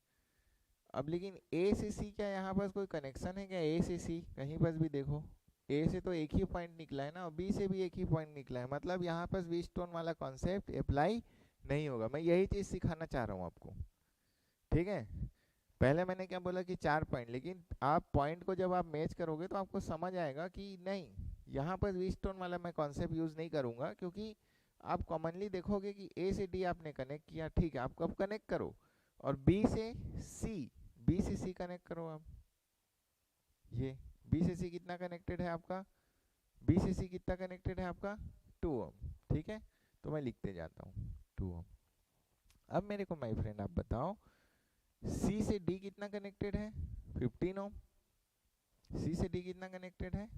अब लेकिन ए से सी क्या यहाँ पर कोई कनेक्शन है क्या? ए से सी कहीं पर भी देखो, ए से तो एक ही पॉइंट निकला है ना, और बी से भी एक ही पॉइंट निकला है। मतलब यहाँ पर व्हीटस्टोन वाला कॉन्सेप्ट अप्लाई नहीं होगा। मैं यही चीज़ सिखाना चाह रहा हूँ आपको। ठीक है, पहले मैंने क्या बोला कि 4 पॉइंट, लेकिन आप पॉइंट को जब आप मैच करोगे तो आपको समझ आएगा कि नहीं, यहाँ पर व्हीटस्टोन वाला मैं कॉन्सेप्ट यूज़ नहीं करूँगा। क्योंकि आप कॉमनली देखोगे कि ए से डी आपने कनेक्ट किया, ठीक है, आपको अब कनेक्ट करो, और बी से सी कनेक्ट करो। आप ये बी से सी कितना कनेक्टेड है आपका? बी से सी कितना कनेक्टेड है आपका 2 ओम, ठीक है। तो मैं लिखते जाता हूँ 2 ओम। अब मेरे को माय फ्रेंड आप बताओ सी से डी कितना कनेक्टेड है 15 ओम। सी से डी कितना कनेक्टेड है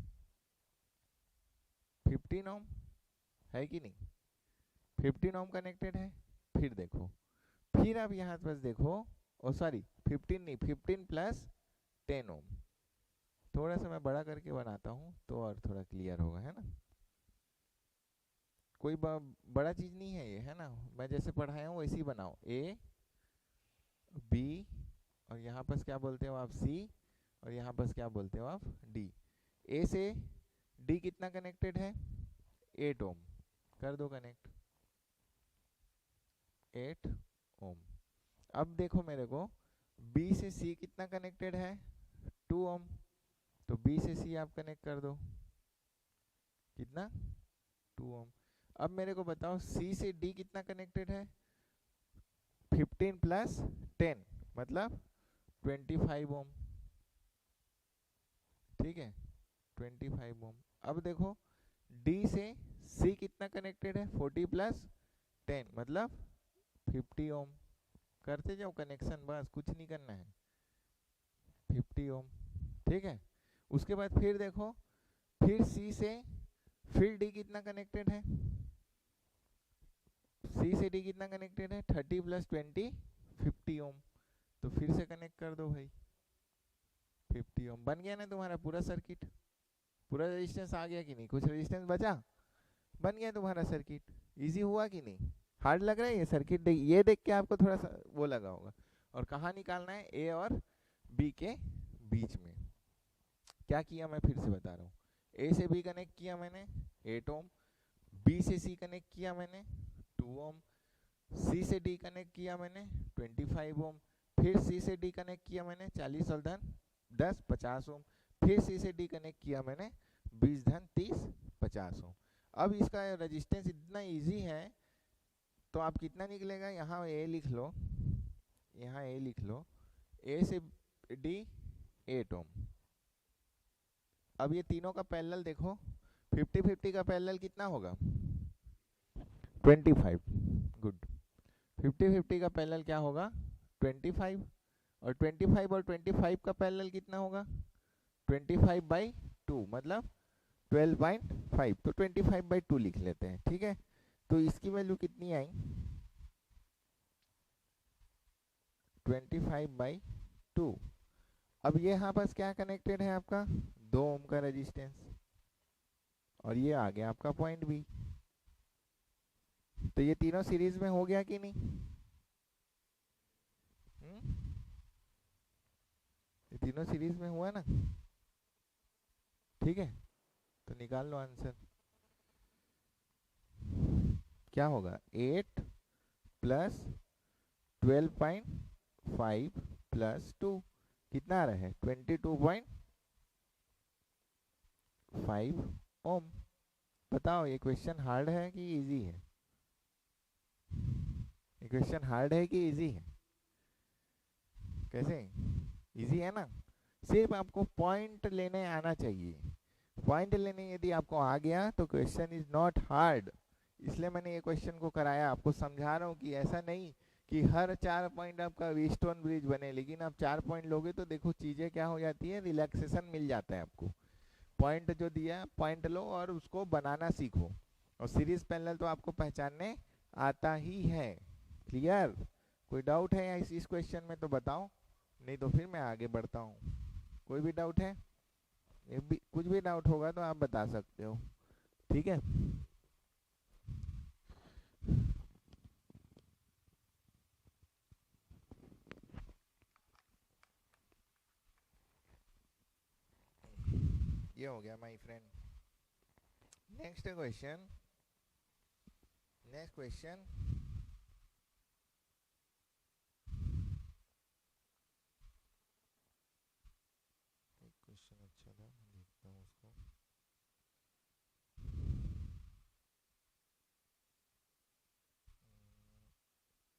15 ओम, है कि नहीं? 15 ओम कनेक्टेड है। फिर देखो, फिर आप यहाँ बस देखो, ओ सॉरी 15 नहीं, 15 प्लस 10 ओम। थोड़ा सा मैं बड़ा करके बनाता हूँ तो और थोड़ा क्लियर होगा, है ना। कोई बड़ा चीज नहीं है ये, है ना। मैं जैसे पढ़ाया हूँ वैसे ही बनाओ, ए बी और यहाँ पर क्या बोलते हो आप सी, और यहाँ पर क्या बोलते हो आप डी। ए से डी कितना कनेक्टेड है 8 ओम, कर दो कनेक्ट 8 ओम। अब देखो मेरे को बी से सी कितना कनेक्टेड है 2 ओम, तो बी से सी आप कनेक्ट कर दो, कितना 2 ओम। अब मेरे को बताओ सी से डी कितना कनेक्टेड है 15 प्लस 10 मतलब 25 ओम, ठीक है 25 ओम। अब देखो डी से सी कितना कनेक्टेड है 40 प्लस 10 मतलब 50 ओम। करते जाओ कनेक्शन, बस कुछ नहीं करना है, 50 ओम, ठीक है। उसके बाद फिर देखो, फिर सी से फिर डी कितना कनेक्टेड है, सी से डी कितना कनेक्टेड है 30 प्लस 20 50 ओम। तो फिर से कनेक्ट कर दो भाई, 50 ओम बन गया ना तुम्हारा पूरा सर्किट। पूरा रेजिस्टेंस आ गया कि नहीं, कुछ रेजिस्टेंस बचा, बन गया तुम्हारा सर्किट। इजी हुआ कि नहीं, हार्ड लग रहा है ये सर्किट? ये देख के आपको थोड़ा सा वो लगा होगा। और कहाँ निकालना है, ए और बी के बीच में। क्या किया मैं फिर से बता रहा हूँ, ए से बी कनेक्ट किया मैंने 8 ओम, बी से सी कनेक्ट किया मैंने 2 ओम, सी से डी कनेक्ट किया मैंने 25 ओम, फिर सी से डी कनेक्ट किया मैंने 40 और धन 10 50 ओम, फिर सी से डी कनेक्ट किया मैंने 20 धन 30 50 ओम। अब इसका रेजिस्टेंस इतना इजी है, तो आप कितना निकलेगा, यहाँ ए लिख लो, यहाँ ए लिख लो, ए से डी 8 ओम। अब ये तीनों का पैरेलल देखो, 50-50 का पैरेलल कितना होगा 25, गुड। 50-50 का पैरेलल क्या होगा 25, और 25 और 25 का पैरेलल कितना होगा 25/2 मतलब 12.5, तो 25/2 लिख लेते हैं, ठीक है। तो इसकी वैल्यू कितनी आई 25/2। अब ये यहाँ पास क्या कनेक्टेड है आपका 2 ओम का रेजिस्टेंस, और ये आ गया आपका पॉइंट बी। तो ये तीनों सीरीज में हो गया कि नहीं? ये तीनों सीरीज में हुआ ना, ठीक है। तो निकाल लो आंसर, क्या होगा 8 प्लस 12.5 प्लस 2 कितना आ रहा है 22.5 ओम। बताओ ये क्वेश्चन हार्ड है कि इजी है? ये क्वेश्चन हार्ड है कि इजी है? कैसे, इजी है ना। सिर्फ आपको पॉइंट लेने आना चाहिए, पॉइंट लेने यदि आपको आ गया तो क्वेश्चन इज नॉट हार्ड। इसलिए मैंने ये क्वेश्चन को कराया, आपको समझा रहा हूँ कि ऐसा नहीं कि हर 4 पॉइंट आपका व्हीटस्टोन ब्रिज बने, लेकिन आप 4 पॉइंट लोगे तो देखो चीज़ें क्या हो जाती है, रिलैक्सेशन मिल जाता है आपको। पॉइंट जो दिया पॉइंट लो और उसको बनाना सीखो, और सीरीज पैरेलल तो आपको पहचानने आता ही है। क्लियर? कोई डाउट है इस क्वेश्चन में तो बताओ, नहीं तो फिर मैं आगे बढ़ता हूँ। कोई भी डाउट है? कुछ भी डाउट होगा तो आप बता सकते हो, ठीक है। ये हो गया my friend. Next question, next question, एक क्वेश्चन अच्छा था, मैं देखता हूँ उसको।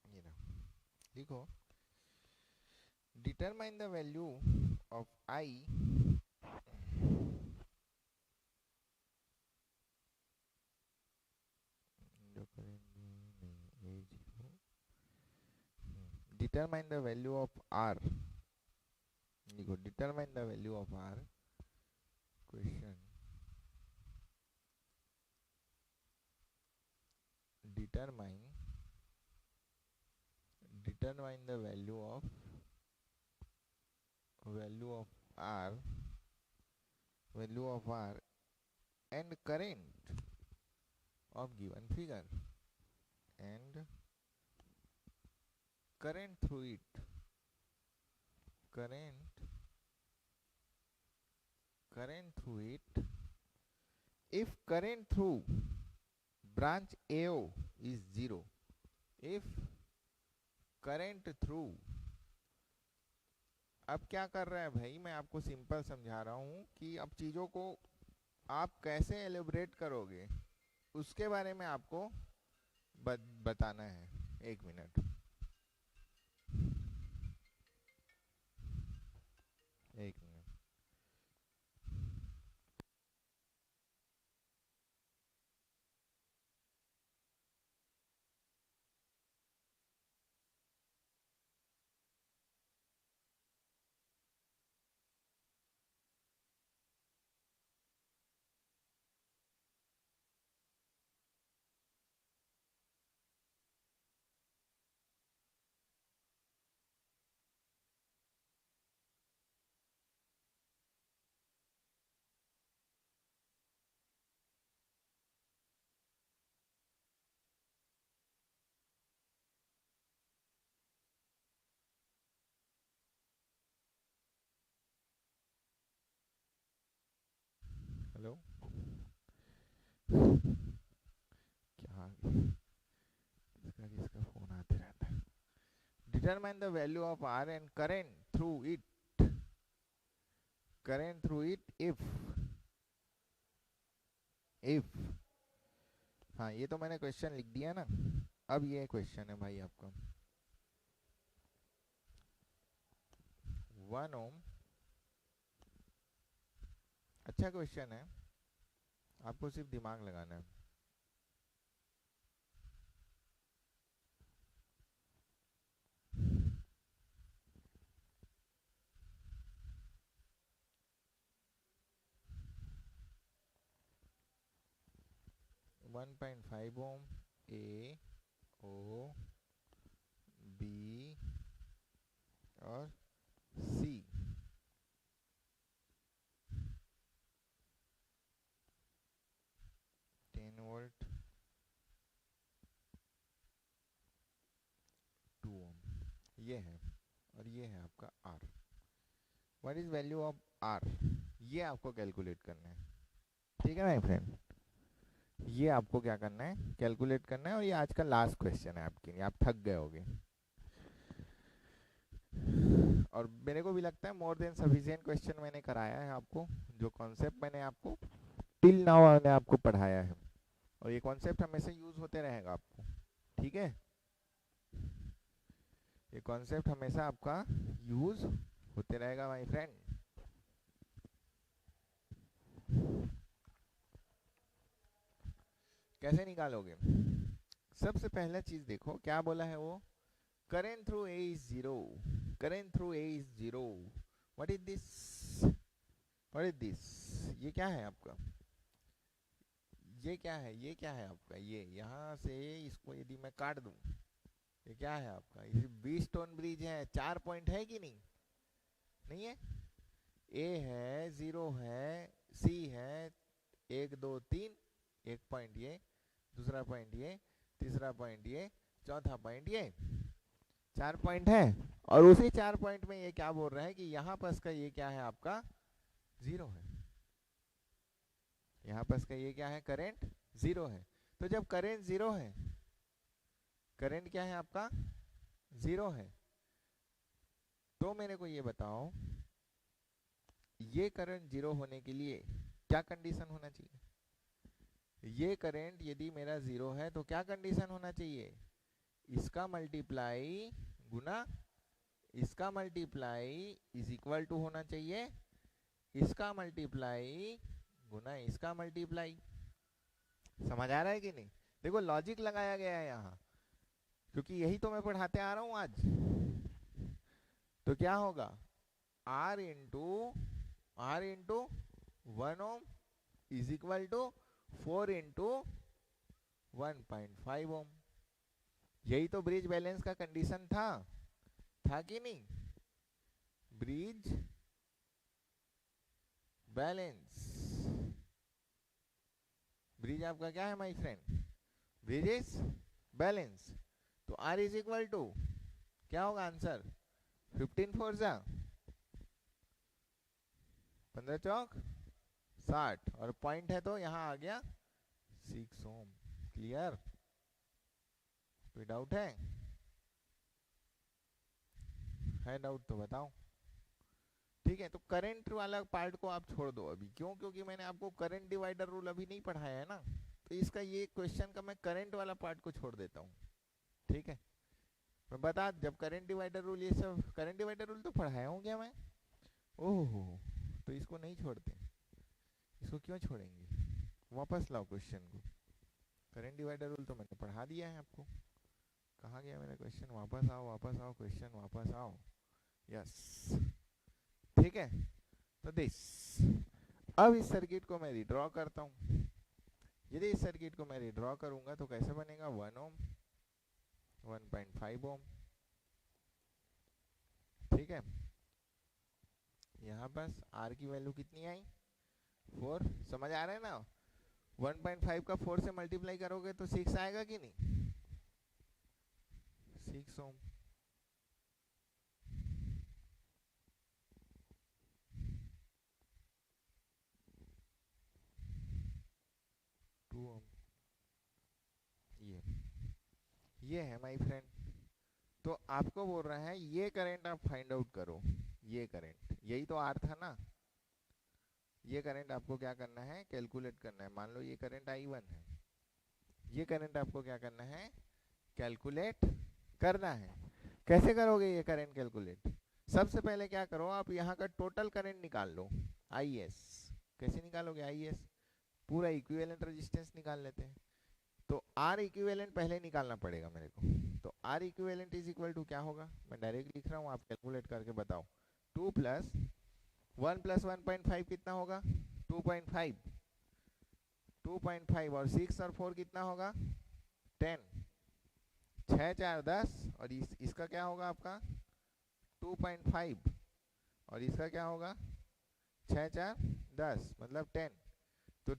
ये रहा, देखो, determine the value of I determine the value of r, देखो determine the value of r, question determine the value of r, and current of given figure, and current through it, if current through branch AO is 0, if current through, अब क्या कर रहा है भाई, मैं आपको simple समझा रहा हूँ कि अब चीज़ों को आप कैसे एलिब्रेट करोगे उसके बारे में आपको बताना है। एक मिनट, एक मिनट। हेलो, क्या किसका फोन आते रहता है। Determine the value of R and current through it if हाँ, ये तो मैंने क्वेश्चन लिख दिया ना। अब ये क्वेश्चन है भाई आपका 1 ओम, अच्छा क्वेश्चन है, आपको सिर्फ दिमाग लगाना है। वन 1.5 ओम ए ओ बी और सी, वोल्ट 2 ओम, ये है, और ये है आपका R. What is value of R, ये आपको कैलकुलेट करना है। ठीक है माय फ्रेंड, ये आपको क्या करना है, कैलकुलेट करना है। और ये आज का लास्ट क्वेश्चन है आपके लिए, आप थक गए होगे। और मेरे को भी लगता है मोर देन सफिशिएंट क्वेश्चन मैंने कराया है आपको। जो कॉन्सेप्ट मैंने आपको टिल नाउ मैंने आपको पढ़ाया है, और ये कॉन्सेप्ट हमेशा यूज होते रहेगा आपको। ठीक है, ये कॉन्सेप्ट हमेशा आपका यूज होते रहेगा माय फ्रेंड। कैसे निकालोगे, सबसे पहला चीज देखो क्या बोला है वो, current through A is 0, current through A is 0, what is this, ये क्या है आपका, ये क्या है, ये क्या है आपका, ये यहाँ से इसको यदि मैं काट दूं, ये क्या है आपका, ये 20 स्टोन ब्रिज है, 4 पॉइंट है कि नहीं, नहीं है, ए है, 0 है, सी है, 1 2 3, एक पॉइंट ये, दूसरा पॉइंट ये, तीसरा पॉइंट ये, चौथा पॉइंट ये, 4 पॉइंट है। और उसी 4 पॉइंट में ये क्या बोल रहा है कि यहाँ पर का ये क्या है आपका 0 है, यहाँ पर का ये क्या है, करंट 0 है। तो जब करंट 0 है, करंट क्या है आपका 0 है, तो मेरे को ये बताओ ये करंट 0 होने के लिए क्या कंडीशन होना चाहिए। ये करंट यदि मेरा 0 है तो क्या कंडीशन होना चाहिए, इसका मल्टीप्लाई गुना इसका मल्टीप्लाई इज इक्वल टू होना चाहिए इसका मल्टीप्लाई गुना इसका मल्टीप्लाई। समझ आ रहा है कि नहीं, देखो लॉजिक लगाया गया है यहाँ, क्योंकि यही तो मैं पढ़ाते आ रहा हूँ आज। तो क्या होगा, R into 1 ohm is equal to 4 into 1.5 ohm. यही तो ब्रिज बैलेंस का कंडीशन था कि नहीं? ब्रिज बैलेंस, ब्रिज आपका क्या है my friend? Bridge is balance. तो R इज इक्वल टू क्या होगा आंसर? 15 फोर जा 15 चौक 60 और पॉइंट है तो यहाँ आ गया 6 ओम। क्लियर? कोई डाउट है डाउट तो बताओ। ठीक है, तो करंट वाला पार्ट को आप छोड़ दो अभी। क्यों? क्योंकि मैंने आपको करंट डिवाइडर रूल अभी नहीं पढ़ाया है ना, तो इसका ये क्वेश्चन का मैं करंट वाला पार्ट को छोड़ देता हूँ। ठीक है, मैं बता, जब करंट डिवाइडर रूल, ये सब करंट डिवाइडर रूल तो पढ़ाया हूँ क्या मैं? ओहो, तो इसको नहीं छोड़ते, इसको क्यों छोड़ेंगे? वापस लाओ क्वेश्चन को। करंट डिवाइडर रूल तो मैंने पढ़ा दिया है आपको। कहाँ गया मेरा क्वेश्चन? वापस आओ क्वेश्चन, वापस आओ। यस, ठीक है। तो दिस, अब इस सर्किट को मैं रिड्रॉ करता हूँ। यदि इस सर्किट को मैं रिड्रॉ करूंगा तो कैसे बनेगा? 1 ओम 1.5 ओम। ठीक है, यहाँ पर R की वैल्यू कितनी आई? 4। समझ आ रहा है ना? 1.5 का 4 से मल्टीप्लाई करोगे तो 6 आएगा कि नहीं? 6 ओम। Two ohm. ये है माय फ्रेंड। तो आपको बोल रहा है ये करंट आप फाइंड आउट करो। ये करंट, यही तो R था ना। ये करंट आपको क्या करना है? कैलकुलेट करना है। मान लो ये करंट I1 है, ये करंट आपको क्या करना है? कैलकुलेट करना है। कैसे करोगे ये करंट कैलकुलेट? सबसे पहले क्या करो, आप यहाँ का टोटल करंट निकाल लो, IS। कैसे निकालोगे IS? पूरा इक्विवेलेंट रेजिस्टेंस निकाल लेते हैं। तो R इक्विवेलेंट पहले निकालना पड़ेगा मेरे को। तो R equivalent is equal to क्या होगा? मैं डायरेक्ट लिख रहा हूँ, आप कैलकुलेट करके बताओ। 2 प्लस 1 प्लस 1.5 कितना होगा? 2.5। 2.5 और 6 और 4 कितना होगा? 10। 6 4 10 और इसका क्या होगा आपका? 2.5 और इसका क्या होगा? 6 4 10 मतलब 10। तो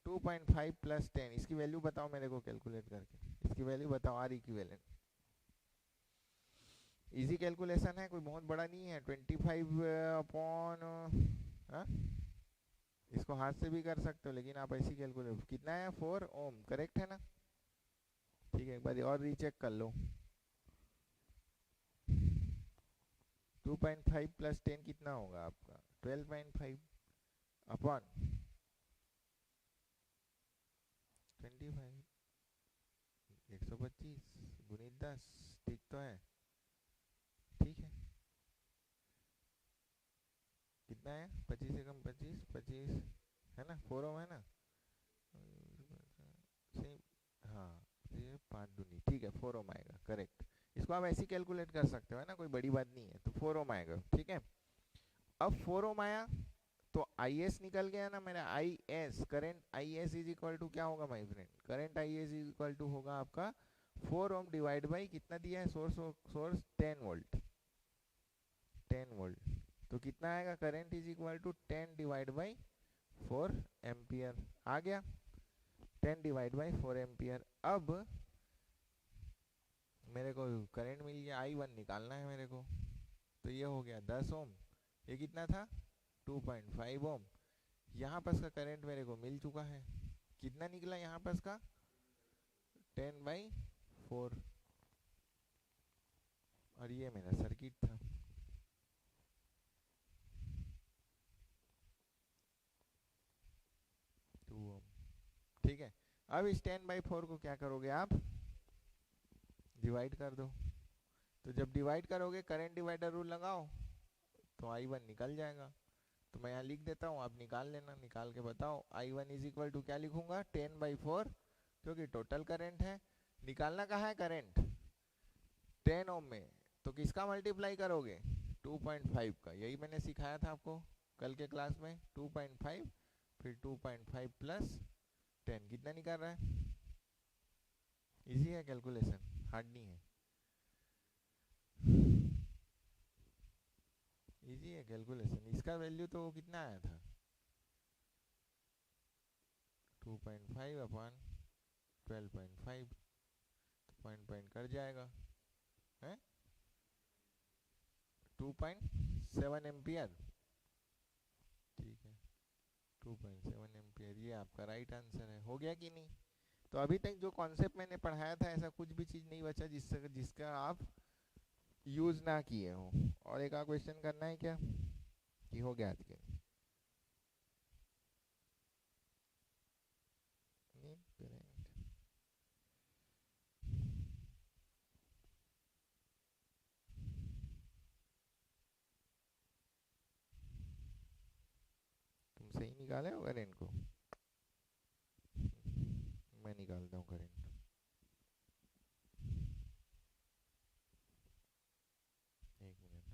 2.5 प्लस 10, इसकी वैल्यू बताओ मेरे को कैलकुलेट करके। इसकी वैल्यू बताओ R इक्विवेलेंट। इजी कैलकुलेशन है, कोई बहुत बड़ा नहीं है। 25 अपॉन, इसको हाथ से भी कर सकते हो, लेकिन आप ऐसी कैलकुलेट। कितना है? 4 ओम। करेक्ट है ना? ठीक है, एक बार और रीचेक कर लो। 2.5 प्लस 10 कितना होगा आपका? 12.5 अपॉन 25, 125 गुणित 10। ठीक तो है? ठीक है, कितना है? 25 से कम 25, 25 है ना? 4 ओम है ना? सेम, हाँ, ये 5 दूनी, ठीक है, 4 ओम आएगा। करेक्ट। इसको आप ऐसे कैलकुलेट कर सकते हो, है ना? कोई बड़ी बात नहीं है। तो 4 ओम आएगा। ठीक है, अब 4 ओम आया तो IS निकल गया ना मेरा। IS current, IS is equal to क्या होगा my friend? Current IS is equal to होगा आपका 4 ओम डिवाइड बाई कितना दिया है? Source 10 volt. 10 वोल्ट तो कितना आएगा? Current is equal to 10 divide by 4 ampere. आ गया 10 डिवाइड बाई 4 एम्पियर। अब मेरे को करंट मिल गया, I1 निकालना है मेरे को। तो ये हो गया 10 ओम। ये कितना था? 2.5 ओम। यहाँ पर का करंट मेरे को मिल चुका है। कितना निकला यहाँ पर का? 10/4। और ये मेरा सर्किट था। ठीक है, अब इस 10/4 को क्या करोगे आप? डिवाइड कर दो। तो जब डिवाइड करोगे, करंट डिवाइडर रूल लगाओ, तो I1 निकल जाएगा। तो मैं यहाँ लिख देता हूँ, आप निकाल लेना। निकाल के बताओ। I1 इज इक्वल टू क्या लिखूंगा? 10/4, क्योंकि टोटल करंट है। निकालना कहाँ है करंट? 10 ओम में। तो किसका मल्टीप्लाई करोगे? 2.5 का। यही मैंने सिखाया था आपको कल के क्लास में। 2.5 फिर 2.5 प्लस 10 कितना निकाल रहा है? इजी है कैलकुलेशन, हार्ड नहीं है। इजी है कैलकुलेशन। इसका वैल्यू तो कितना आया था? 2.5 अपॉन 12.5, तो पॉइंट पॉइंट कट जाएगा है 2.7 एम्पियर। ठीक है, 2.7 एम्पियर, ये आपका राइट आंसर है। हो गया कि नहीं? तो अभी तक जो कॉन्सेप्ट मैंने पढ़ाया था ऐसा कुछ भी चीज़ नहीं बचा जिसका आप यूज़ ना किए हो। और एक और क्वेश्चन करना है क्या कि हो गया आज के? तुम सही निकाले हो करेंट को? मैं निकालता हूँ करेंट। एक मिनट,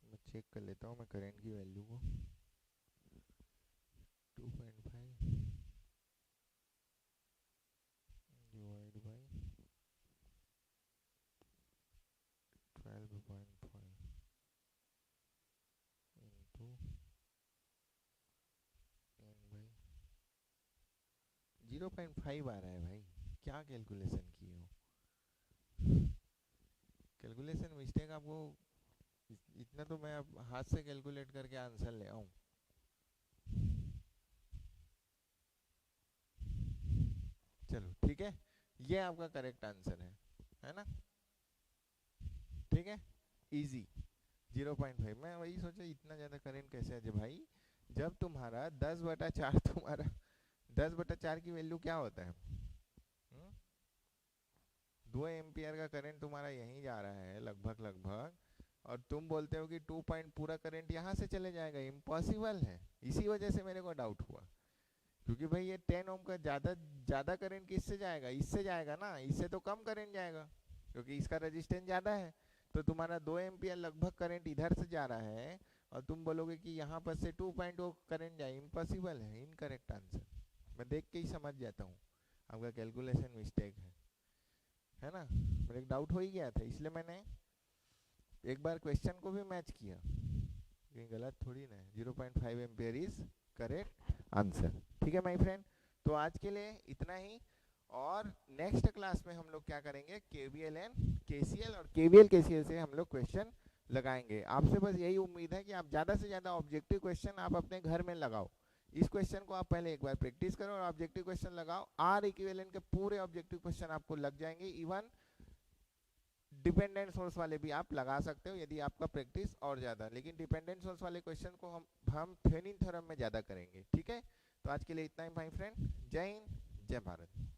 मैं चेक कर लेता हूँ मैं करंट की वैल्यू को। 2.5 divide by 12.5 into n by 0.5 आ रहा है भाई। क्या कैलकुलेशन किए हो? कैलकुलेशन मिस्टेक आपको इतना तो मैं अब हाथ से कैलकुलेट करके आंसर ले आऊँ। चलो ठीक है, ये आपका करेक्ट आंसर है ना? ठीक है, इजी। 0.5। मैं वही सोचा इतना ज़्यादा करंट कैसे आ जाए भाई, जब तुम्हारा 10/4 तुम्हारा 10/4 की वैल्यू क्या होता है? 2 एम्पियर का करंट तुम्हारा यहीं जा रहा है लगभग लगभग, और तुम बोलते हो कि 2 पॉइंट पूरा करंट यहाँ से चले जाएगा। इम्पॉसिबल है। इसी वजह से मेरे को डाउट हुआ, क्योंकि भाई ये 10 ओम का ज़्यादा ज़्यादा करंट किससे जाएगा? इससे जाएगा ना, इससे तो कम करंट जाएगा क्योंकि इसका रेजिस्टेंस ज़्यादा है। तो तुम्हारा 2 एम्पियर लगभग करंट इधर से जा रहा है और तुम बोलोगे कि यहाँ पर से 2.0 करंट जाए, इम्पॉसिबल है। Incorrect answer. मैं देख के ही समझ जाता हूँ आपका कैलकुलेशन मिस्टेक है ना? मेरे एक डाउट हो ही गया था, इसलिए मैंने एक बार क्वेश्चन को भी मैच किया। कहीं गलत थोड़ी ना है। 0.5 एम्पियर इज करेक्ट आंसर। ठीक है माय फ्रेंड, तो आज के लिए इतना ही। और नेक्स्ट क्लास में हम लोग क्या करेंगे? केवीएल एंड केसीएल, और केवीएल केसीएल से हम लोग क्वेश्चन लगाएंगे। आपसे बस यही उम्मीद है कि आप ज़्यादा से ज़्यादा ऑब्जेक्टिव क्वेश्चन आप अपने घर में लगाओ। इस क्वेश्चन को आप पहले एक बार प्रैक्टिस करो और ऑब्जेक्टिव क्वेश्चन लगाओ। आर इक्विवेलेंट के पूरे ऑब्जेक्टिव क्वेश्चन आपको लग जाएंगे। इवन डिपेंडेंट सोर्स वाले भी आप लगा सकते हो यदि आपका प्रैक्टिस और ज़्यादा। लेकिन डिपेंडेंट सोर्स वाले क्वेश्चन को हम थेवेनिन थ्योरम में ज़्यादा करेंगे। ठीक है, तो आज के लिए इतना ही माय फ्रेंड। जय हिंद, जय भारत।